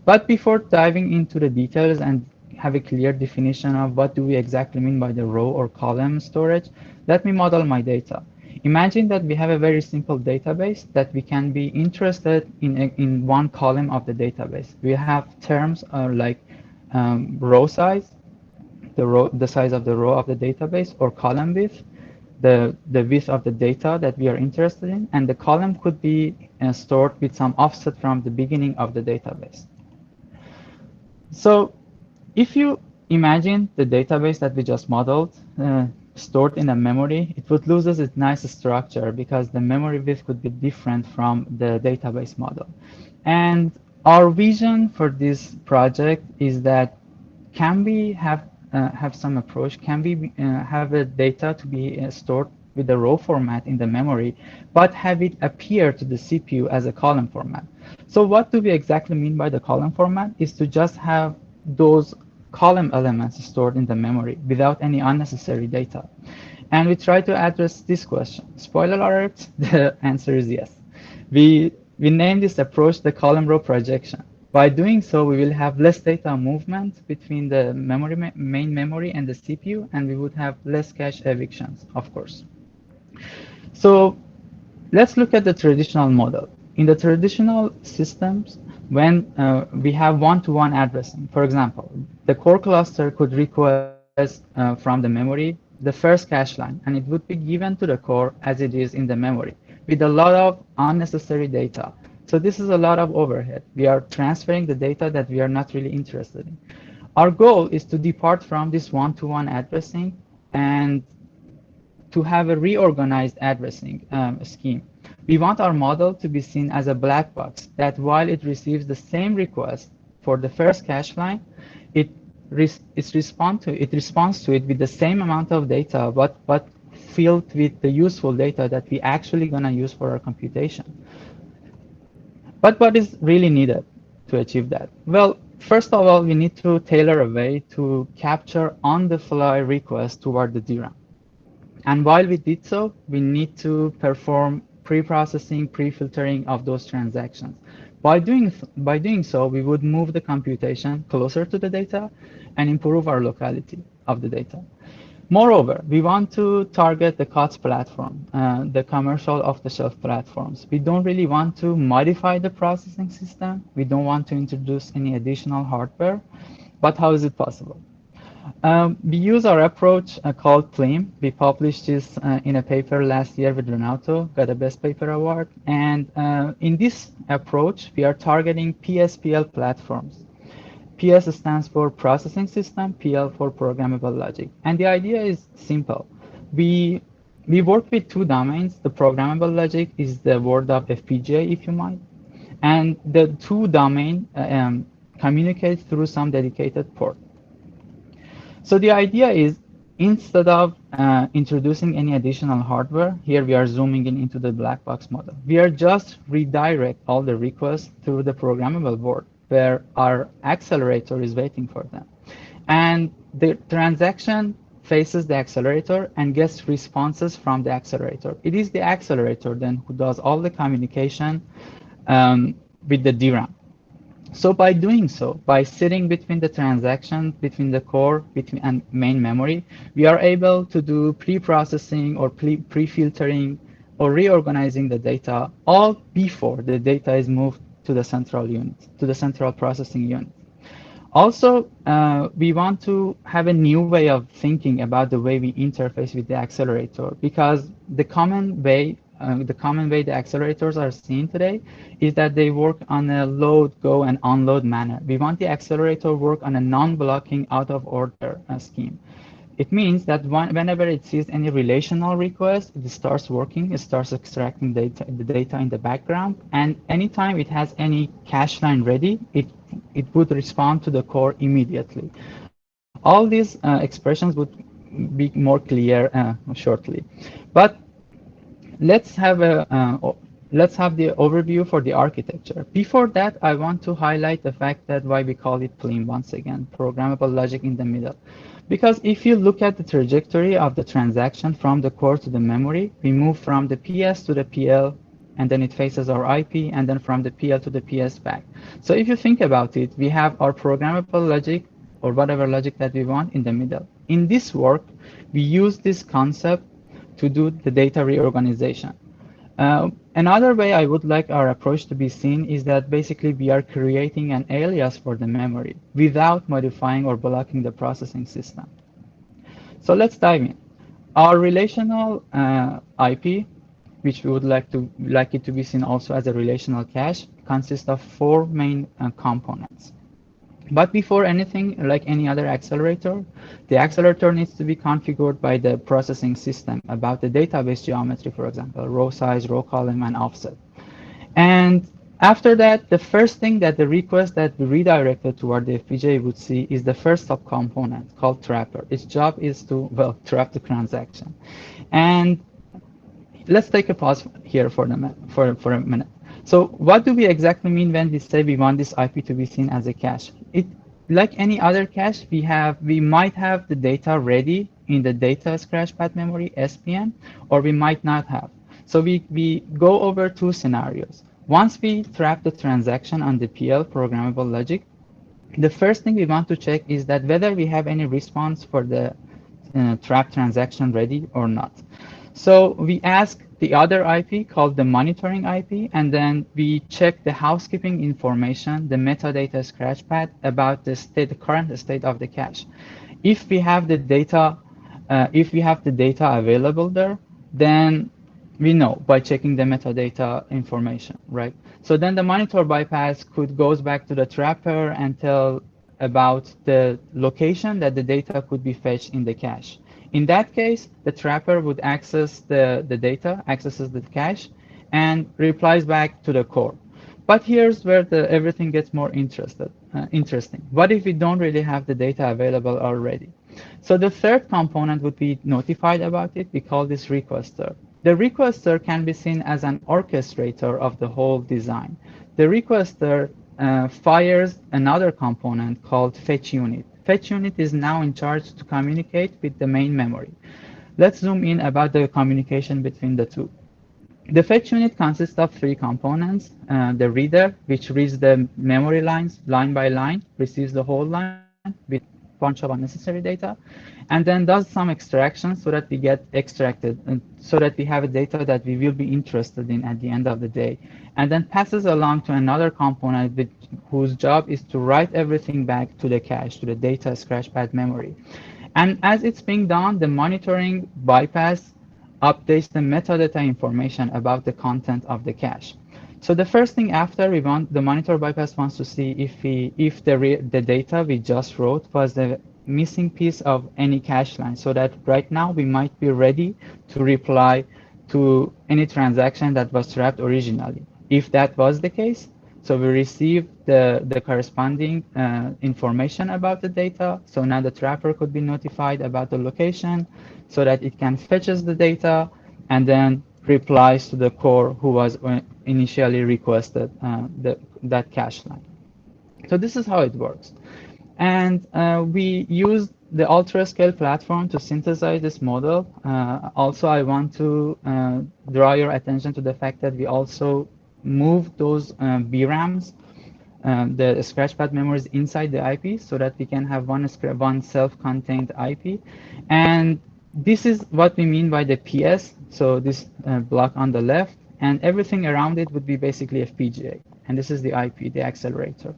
But before diving into the details and have a clear definition of what do we exactly mean by the row or column storage, let me model my data. Imagine that we have a very simple database that we can be interested in one column of the database. We have terms like row size, the size of the row of the database, or column width, the width of the data that we are interested in, and the column could be stored with some offset from the beginning of the database. So if you imagine the database that we just modeled stored in a memory, it would lose its nice structure because the memory width could be different from the database model. And our vision for this project is that can we have some approach, can we have the data to be stored with the row format in the memory, but have it appear to the CPU as a column format. So what do we exactly mean by the column format is to just have those column elements stored in the memory without any unnecessary data. And we try to address this question. Spoiler alert, the answer is yes. We name this approach the column row projection. By doing so, we will have less data movement between the main memory and the CPU, and we would have less cache evictions, of course. So let's look at the traditional model. In the traditional systems, when we have one-to-one addressing, for example, the core cluster could request from the memory the first cache line, and it would be given to the core as it is in the memory with a lot of unnecessary data. So this is a lot of overhead. We are transferring the data that we are not really interested in. Our goal is to depart from this one-to-one addressing and to have a reorganized addressing scheme. We want our model to be seen as a black box that while it receives the same request for the first cache line, it responds to it with the same amount of data, but filled with the useful data that we actually gonna use for our computation. But what is really needed? to achieve that? Well, first of all, we need to tailor a way to capture on-the-fly requests toward the DRAM. And while we did so, we need to perform pre-processing, pre-filtering of those transactions. By doing so, we would move the computation closer to the data and improve our locality of the data. Moreover, we want to target the COTS platform, the commercial off-the-shelf platforms. We don't really want to modify the processing system. We don't want to introduce any additional hardware. But how is it possible? We use our approach called PLEAM. We published this in a paper last year with Renato, got a Best Paper Award. And in this approach, we are targeting PSPL platforms. PS stands for Processing System, PL for Programmable Logic. And the idea is simple. We work with two domains. The programmable logic is the word of FPGA, if you mind. And the two domain communicate through some dedicated port. So the idea is, instead of introducing any additional hardware, here we are zooming in into the black box model. We are just redirect all the requests through the programmable board where our accelerator is waiting for them. And the transaction faces the accelerator and gets responses from the accelerator. It is the accelerator then who does all the communication with the DRAM. So by doing so, by sitting between the transaction, between the core and main memory, we are able to do pre-processing or pre-filtering or reorganizing the data all before the data is moved to the central unit, to the central processing unit. Also, we want to have a new way of thinking about the way we interface with the accelerator, because the common way the accelerators are seen today is that they work on a load, go, and unload manner. We want the accelerator work on a non-blocking, out-of-order scheme. It means that whenever it sees any relational request, it starts working, it starts extracting the data in the background, and anytime it has any cache line ready, it would respond to the core immediately. All these expressions would be more clear shortly. But let's have the overview for the architecture. Before that, I want to highlight the fact that why we call it PLEAM once again, programmable logic in the middle. Because if you look at the trajectory of the transaction from the core to the memory, we move from the PS to the PL, and then it faces our IP, and then from the PL to the PS back. So if you think about it, we have our programmable logic or whatever logic that we want in the middle. In this work, we use this concept to do the data reorganization. Another way I would like our approach to be seen is that basically we are creating an alias for the memory without modifying or blocking the processing system. So let's dive in. Our relational IP, which we would like it to be seen also as a relational cache, consists of four main components. But before anything, like any other accelerator, the accelerator needs to be configured by the processing system about the database geometry, for example, row size, row column, and offset. And after that, the first thing that the request that we redirected toward the FPGA would see is the first subcomponent called trapper. Its job is to, well, trap the transaction. And let's take a pause here for a minute. So what do we exactly mean when we say we want this IP to be seen as a cache? Like any other cache, we might have the data ready in the data scratchpad memory, SPM, or we might not have. So we go over two scenarios. Once we trap the transaction on the PL, programmable logic, the first thing we want to check is that whether we have any response for the trap transaction ready or not. So we ask the other IP called the monitoring IP, and then we check the housekeeping information, the metadata scratchpad about the current state of the cache. If we have the data, available there, then we know by checking the metadata information, right? So then the monitor bypass goes back to the trapper and tell about the location that the data could be fetched in the cache. In that case, the trapper would access the data, accesses the cache, and replies back to the core. But here's where everything gets more interesting. What if we don't really have the data available already? So the third component would be notified about it. We call this requester. The requester can be seen as an orchestrator of the whole design. The requester fires another component called fetch unit. Fetch unit is now in charge to communicate with the main memory. Let's zoom in about the communication between the two. The fetch unit consists of three components. The reader, which reads the memory lines line by line, receives the whole line with bunch of unnecessary data, and then does some extraction so that we get extracted, and so that we have a data that we will be interested in at the end of the day, and then passes along to another component whose job is to write everything back to the cache, to the data scratchpad memory. And as it's being done, the monitoring bypass updates the metadata information about the content of the cache. So the first thing after the monitor bypass wants to see if the data we just wrote was the missing piece of any cache line, so that right now we might be ready to reply to any transaction that was trapped originally. If that was the case, so we receive the corresponding information about the data. So now the trapper could be notified about the location so that it can fetches the data and then replies to the core who was initially requested that cache line. So this is how it works. And we use the UltraScale platform to synthesize this model. Also, I want to draw your attention to the fact that we also move those VRAMs, the scratchpad memories inside the IP, so that we can have one self-contained IP. And this is what we mean by the PS, so this block on the left, and everything around it would be basically FPGA. And this is the IP, the accelerator.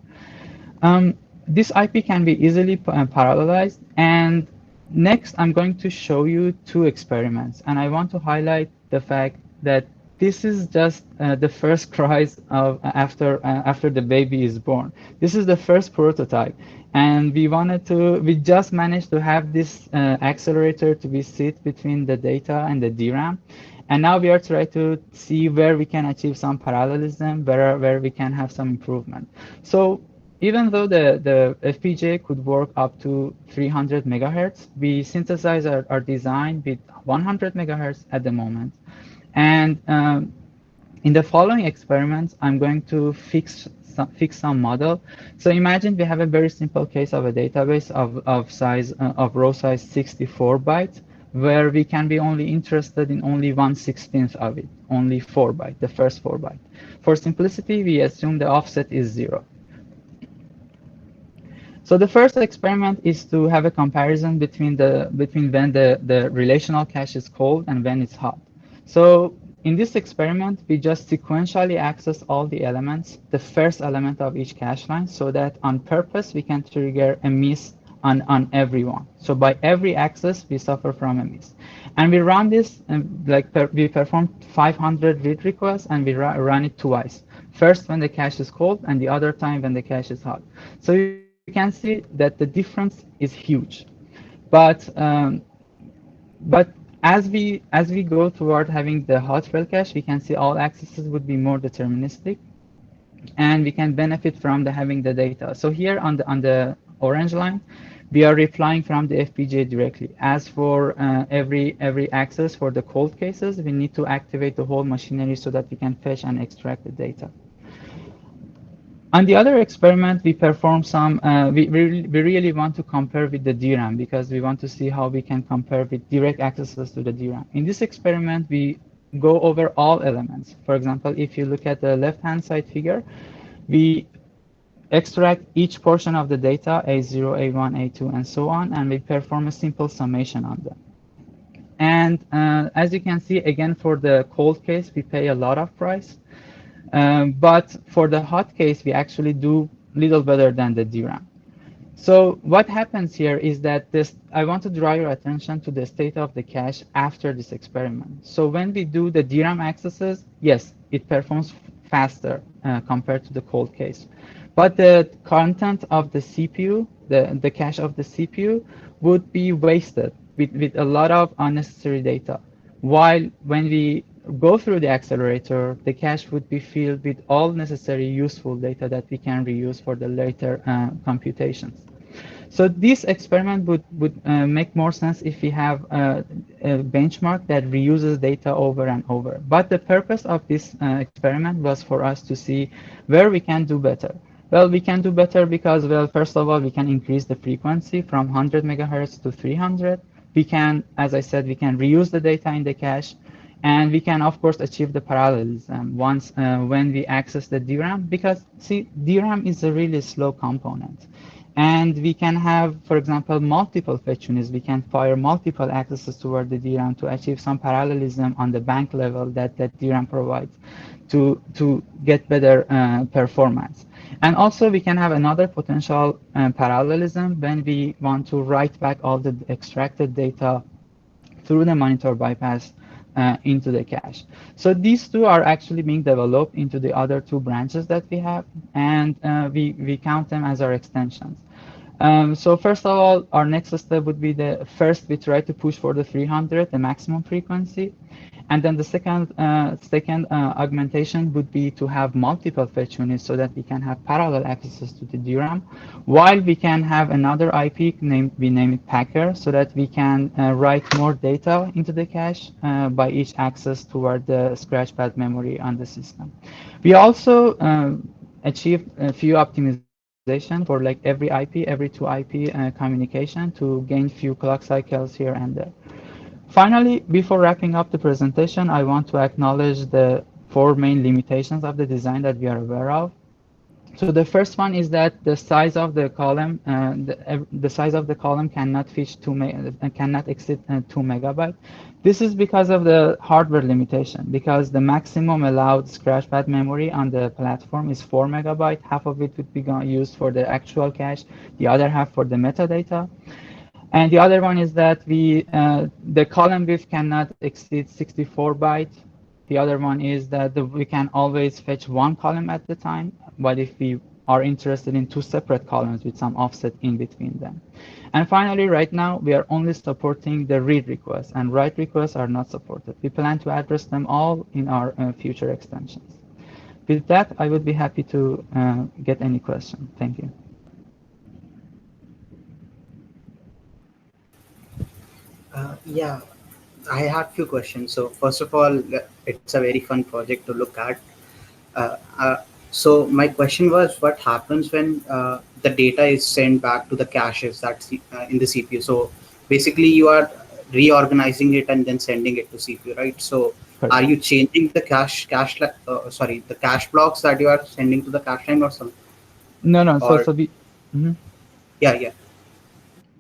This IP can be easily parallelized. And next, I'm going to show you two experiments. And I want to highlight the fact that this is just the first cries of after the baby is born. This is the first prototype, and we just managed to have this accelerator to be sit between the data and the DRAM, and now we are trying to see where we can achieve some parallelism, where we can have some improvement. So even though the FPGA could work up to 300 megahertz, we synthesize our design with 100 megahertz at the moment. And in the following experiments, I'm going to fix some model. So imagine we have a very simple case of a database of row size 64 bytes, where we can be only interested in only 1/16 of it, only 4 bytes, the first 4 bytes. For simplicity, we assume the offset is 0. So the first experiment is to have a comparison between when the relational cache is cold and when it's hot. So in this experiment, we just sequentially access all the elements, the first element of each cache line, so that on purpose, we can trigger a miss on everyone. So by every access, we suffer from a miss. And we run this, we perform 500 read requests, and we run it twice. First when the cache is cold, and the other time when the cache is hot. So you can see that the difference is huge. But as we go toward having the hot rel cache, we can see all accesses would be more deterministic, and we can benefit from having the data. So here on the orange line, we are replying from the FPGA directly. As for every access for the cold cases, we need to activate the whole machinery so that we can fetch and extract the data. On the other experiment, we perform some, we really want to compare with the DRAM, because we want to see how we can compare with direct accesses to the DRAM. In this experiment, we go over all elements. For example, if you look at the left-hand side figure, we extract each portion of the data, A0, A1, A2, and so on, and we perform a simple summation on them. And as you can see, again, for the cold case, we pay a lot of price. But for the hot case, we actually do little better than the DRAM. So what happens here is that I want to draw your attention to the state of the cache after this experiment. So when we do the DRAM accesses, yes, it performs faster compared to the cold case. But the content of the CPU, the cache of the CPU, would be wasted with a lot of unnecessary data. While when we go through the accelerator, the cache would be filled with all necessary useful data that we can reuse for the later computations. So this experiment would make more sense if we have a benchmark that reuses data over and over. But the purpose of this experiment was for us to see where we can do better. Well, we can do better because, well, first of all, we can increase the frequency from 100 megahertz to 300. We can, as I said, we can reuse the data in the cache, and we can, of course, achieve the parallelism once when we access the DRAM, because, see, DRAM is a really slow component. And we can have, for example, multiple fetch units. We can fire multiple accesses toward the DRAM to achieve some parallelism on the bank level that DRAM provides to get better performance. And also we can have another potential parallelism when we want to write back all the extracted data through the monitor bypass into the cache. So these two are actually being developed into the other two branches that we have, and we count them as our extensions. So first of all, our next step would be the first we try to push for the 300, the maximum frequency. And then the second augmentation would be to have multiple fetch units so that we can have parallel accesses to the DRAM, while we can have another IP we name it Packer, so that we can write more data into the cache by each access toward the scratchpad memory on the system. We also achieved a few optimization for like every IP, every two IP communication to gain few clock cycles here and there. Finally, before wrapping up the presentation, I want to acknowledge the four main limitations of the design that we are aware of. So the first one is that the size of the column, the size of the column cannot cannot exceed 2 MB. This is because of the hardware limitation, because the maximum allowed scratchpad memory on the platform is 4 MB. Half of it would be used for the actual cache, the other half for the metadata. And the other one is that the column width cannot exceed 64 bytes. The other one is that we can always fetch one column at the time, but if we are interested in two separate columns with some offset in between them. And finally, right now, we are only supporting the read requests, and write requests are not supported. We plan to address them all in our future extensions. With that, I would be happy to get any question. Thank you. Yeah, I had few questions. So first of all, it's a very fun project to look at. Uh, uh, so my question was, what happens when the data is sent back to the caches that's in the CPU? So basically, you are reorganizing it and then sending it to CPU, right? So are Correct. you changing the the cache blocks that you are sending to the cache line or something? No, no. Or Mhm. yeah, yeah.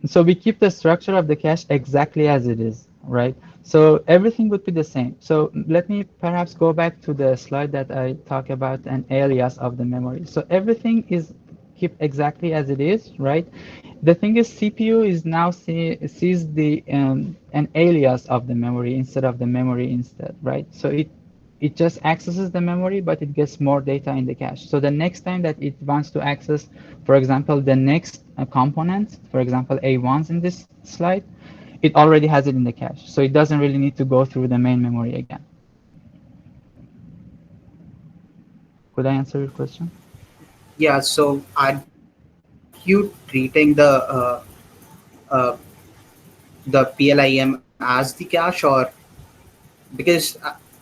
So we keep the structure of the cache exactly as it is, right? So everything would be the same. So let me perhaps go back to the slide that I talk about an alias of the memory. So everything is keep exactly as it is, right? The thing is, CPU is now sees the an alias of the memory instead of the memory instead, right? So it just accesses the memory, but it gets more data in the cache. So the next time that it wants to access, for example, the next component, for example, A1s in this slide, it already has it in the cache. So it doesn't really need to go through the main memory again. Could I answer your question? Yeah, so are you treating the PLIM as the cache, or because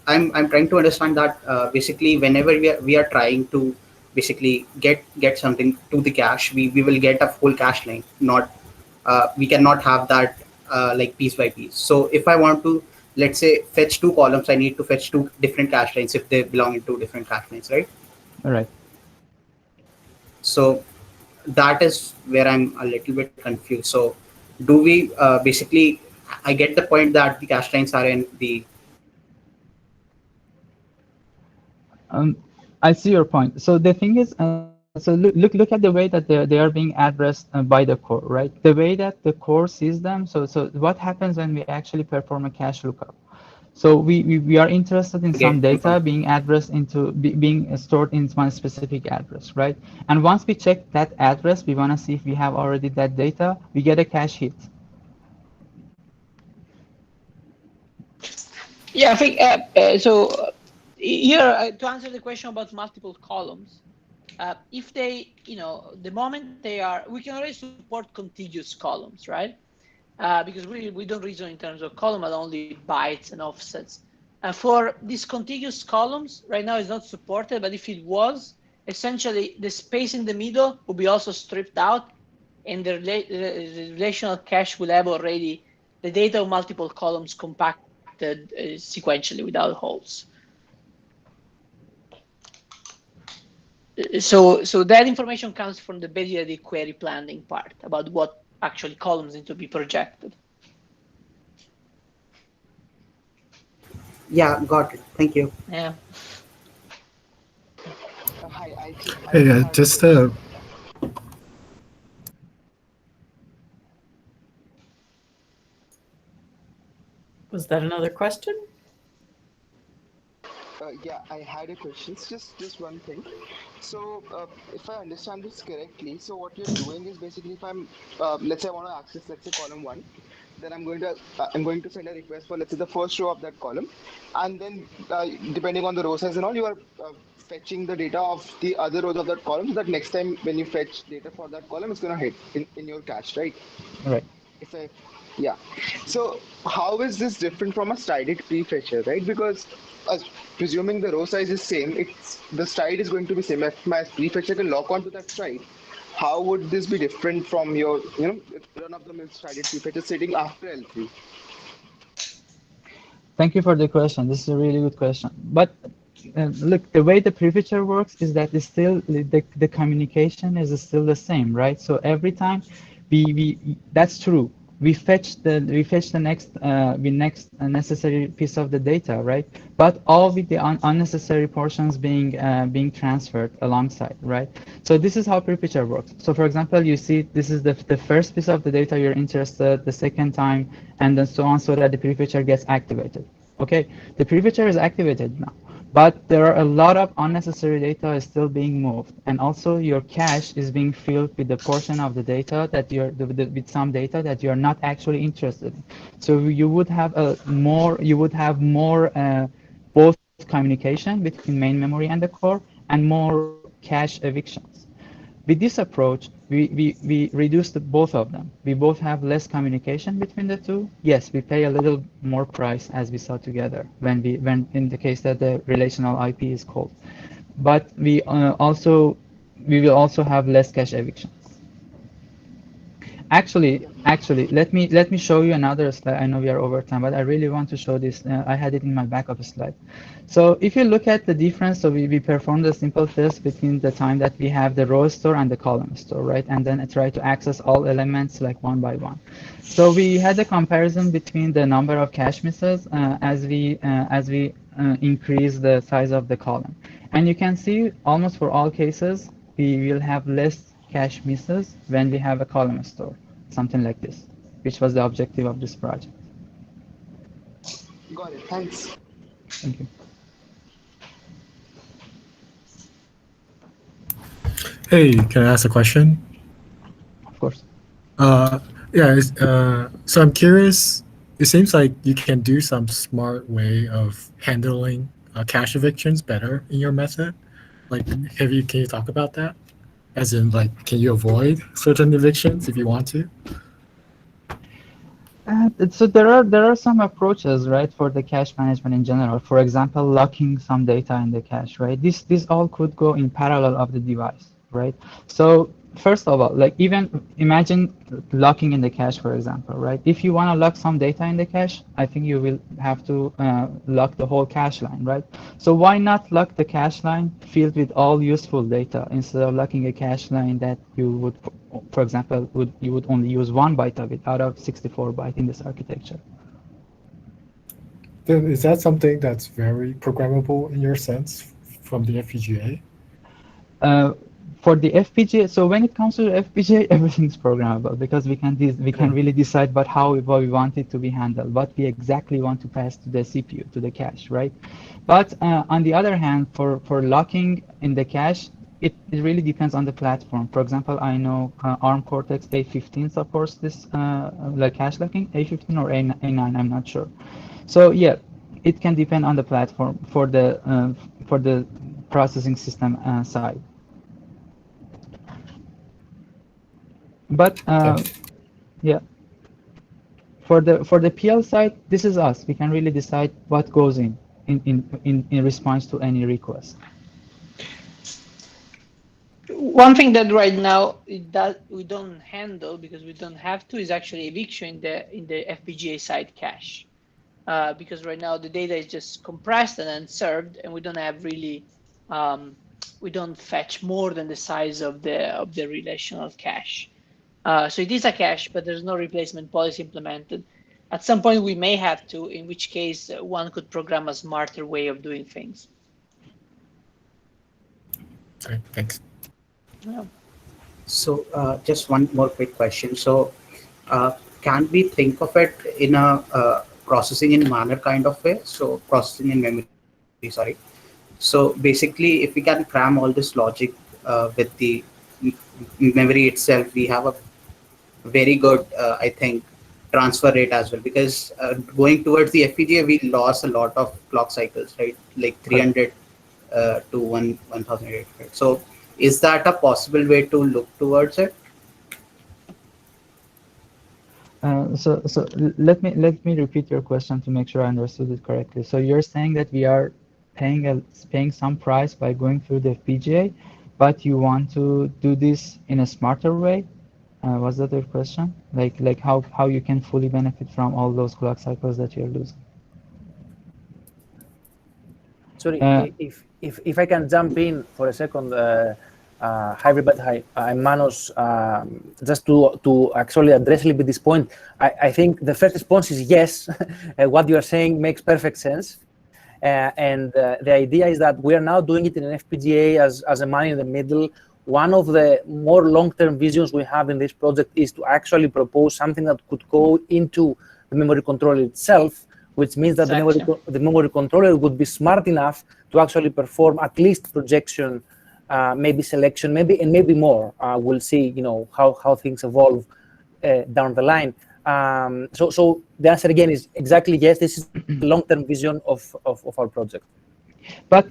I'm trying to understand that basically whenever we are trying to basically get something to the cache, we will get a full cache line, not we cannot have that like piece by piece. So if I want to, let's say, fetch two columns, I need to fetch two different cache lines if they belong in two different cache lines, right? All right. So that is where I'm a little bit confused. So do we basically, I get the point that the cache lines are in the Um, I see your point. So the thing is, so look at the way that they are being addressed by the core, right? The way that the core sees them. So what happens when we actually perform a cache lookup? So we are interested in some get them from. data being addressed into being stored in one specific address, right? And once we check that address, we want to see if we have already that data. We get a cache hit. Yeah, I think here to answer the question about multiple columns, if they, the moment they are, we can already support contiguous columns, right? Because we don't reason in terms of column, but only bytes and offsets. For these contiguous columns, right now it's not supported, but if it was, essentially the space in the middle will be also stripped out, and the relational cache will have already the data of multiple columns compacted sequentially without holes. So that information comes from the basically query planning part about what actually columns need to be projected. Yeah, got it. Thank you. Yeah. Hi, Hey, just Was that another question? yeah, I had a question. It's just one thing. So, if I understand this correctly, so what you're doing is basically, if I'm, let's say I want to access, let's say column one, then I'm going to send a request for, let's say, the first row of that column, and then depending on the row size and all, you are fetching the data of the other rows of that column, so that next time when you fetch data for that column, it's going to hit in your cache, right? Right. If I, yeah. So how is this different from a strided prefetcher, right? Because presuming the row size is same, it's the stride is going to be same. If my prefetcher can lock onto that stride, how would this be different from your, run-of-the-mill strided prefetcher sitting after L3? Thank you for the question. This is a really good question. But look, the way the prefetcher works is that it's still the communication is still the same, right? So every time we that's true. We fetch the next necessary piece of the data, right? But all with the unnecessary portions being transferred alongside, right? So this is how prefetcher works. So for example, you see this is the first piece of the data you're interested, the second time, and then so on, so that the prefetcher gets activated. Okay, the prefetcher is activated now, but there are a lot of unnecessary data still being moved, and also your cache is being filled with the portion of the data that with some data that you're not actually interested in. So you would have more both communication between main memory and the core, and more cache evictions. With this approach, we reduce both of them. We both have less communication between the two. Yes, we pay a little more price, as we saw together when in the case that the relational IP is called, but we will also have less cache eviction. Actually, let me show you another slide. I know we are over time, but I really want to show this. I had it in my backup slide. So if you look at the difference, so we performed a simple test between the time that we have the row store and the column store, right? And then I try to access all elements like one by one. So we had a comparison between the number of cache misses as we increase the size of the column. And you can see almost for all cases, we will have less cache misses when we have a column store, something like this, which was the objective of this project. Got it. Thanks. Thank you. hey, can I ask a question? Of course. Yeah. So I'm curious. It seems like you can do some smart way of handling cache evictions better in your method. Like, can you talk about that? As in, like, can you avoid certain evictions if you want to? So there are some approaches, right, for the cache management in general. For example, locking some data in the cache, right? This all could go in parallel of the device, right? So first of all, like even imagine locking in the cache, for example, right? If you want to lock some data in the cache, I think you will have to lock the whole cache line, right? So why not lock the cache line filled with all useful data instead of locking a cache line that you would, for example, you would only use 1 byte of it out of 64 byte in this architecture. Then is that something that's very programmable in your sense from the FPGA? For the FPGA, so when it comes to the FPGA, everything's programmable because we can really decide about how we want it to be handled, what we exactly want to pass to the CPU, to the cache, right? But on the other hand, for locking in the cache, it really depends on the platform. For example, I know ARM Cortex A15 supports this like cache locking, A15 or A9, I'm not sure. So yeah, it can depend on the platform for the processing system side. But yeah, for the PL side, this is us. We can really decide what goes in response to any request. One thing that right now we don't handle because we don't have to is actually eviction in the FPGA side cache, because right now the data is just compressed and then served, and we don't have really we don't fetch more than the size of the relational cache. So it is a cache, but there's no replacement policy implemented. At some point, we may have to, in which case one could program a smarter way of doing things. Okay, thanks. Yeah. So just one more quick question. So can we think of it in a processing in manner kind of way? So processing in memory, sorry. So basically, if we can cram all this logic with the memory itself, we have a very good, I think, transfer rate as well. Because going towards the FPGA, we lost a lot of clock cycles, right? Like 300 to 1,800. So is that a possible way to look towards it? So let me repeat your question to make sure I understood it correctly. So you're saying that we are paying some price by going through the FPGA, but you want to do this in a smarter way? Was that your question? Like how you can fully benefit from all those clock cycles that you're losing? Sorry, if I can jump in for a second. Hi everybody, hi, I'm Manos. Just to actually address a little bit this point, I think the first response is yes. What you are saying makes perfect sense. And the idea is that we are now doing it in an FPGA as a man in the middle. One of the more long-term visions we have in this project is to actually propose something that could go into the memory controller itself, which means that the memory controller would be smart enough to actually perform at least projection, maybe selection, maybe more. We'll see, how things evolve down the line. So the answer again is exactly yes. This is the long-term vision of our project. But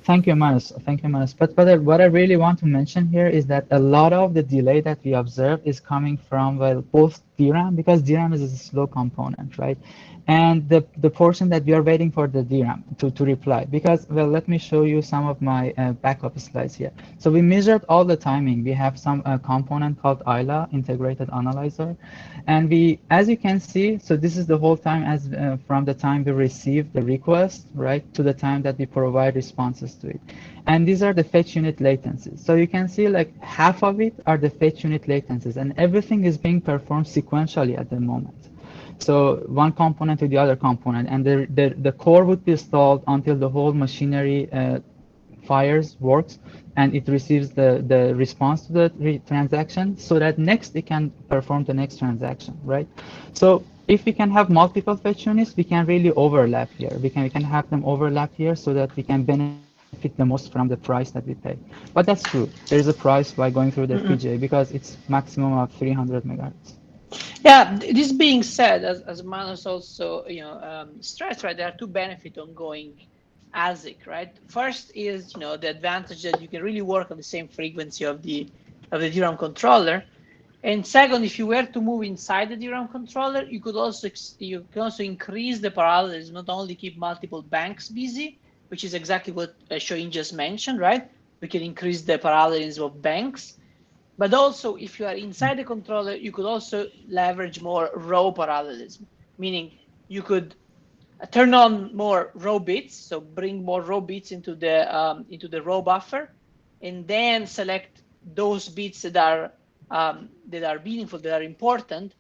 thank you, Manos. Thank you, Manos. But what I really want to mention here is that a lot of the delay that we observe is coming from both DRAM, because DRAM is a slow component, right? And the portion that we are waiting for the DRAM to reply. Because, well, let me show you some of my backup slides here. So we measured all the timing. We have some component called ILA, Integrated Analyzer. And as you can see, so this is the whole time from the time we receive the request, right, to the time that we provide responses to it. And these are the fetch unit latencies. So you can see like half of it are the fetch unit latencies, and everything is being performed sequentially at the moment. So one component to the other component, and the core would be stalled until the whole machinery works, and it receives the response to the transaction, so that next it can perform the next transaction, right? So if we can have multiple fetch units, we can really overlap here. We can have them overlap here so that we can benefit the most from the price that we pay. But that's true. There is a price by going through the FPGA because it's maximum of 300 megahertz. Yeah, this being said, as Manos also stressed, right, there are two benefits on going ASIC, right? First is the advantage that you can really work on the same frequency of the DRAM controller, and second, if you were to move inside the DRAM controller, you can also increase the parallelism, not only keep multiple banks busy, which is exactly what Shahin just mentioned, right? We can increase the parallelism of banks. But also, if you are inside the controller, you could also leverage more row parallelism, meaning you could turn on more row bits, so bring more row bits into the row buffer, and then select those bits that are meaningful, that are important,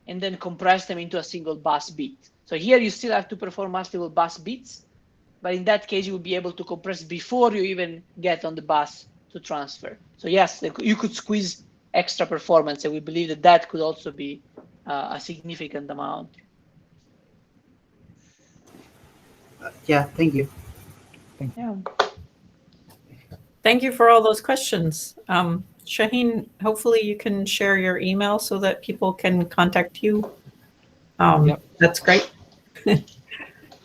and then compress them into a single bus bit. So here you still have to perform multiple bus bits, but in that case, you will be able to compress before you even get on the bus to transfer. So yes, you could squeeze extra performance, and we believe that could also be a significant amount. Yeah, thank you. Yeah. Thank you for all those questions. Shahin, hopefully you can share your email so that people can contact you. Yep. That's great.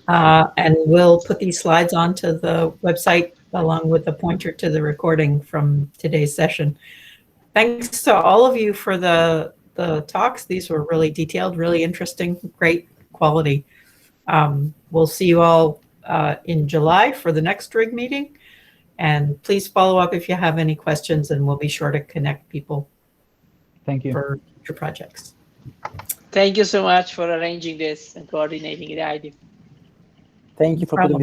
And we'll put these slides onto the website along with a pointer to the recording from today's session. Thanks to all of you for the talks. These were really detailed, really interesting, great quality. We'll see you all in July for the next RIG meeting. And please follow up if you have any questions, and we'll be sure to connect people Thank you for future projects. Thank you so much for arranging this and coordinating the idea. Thank you for putting this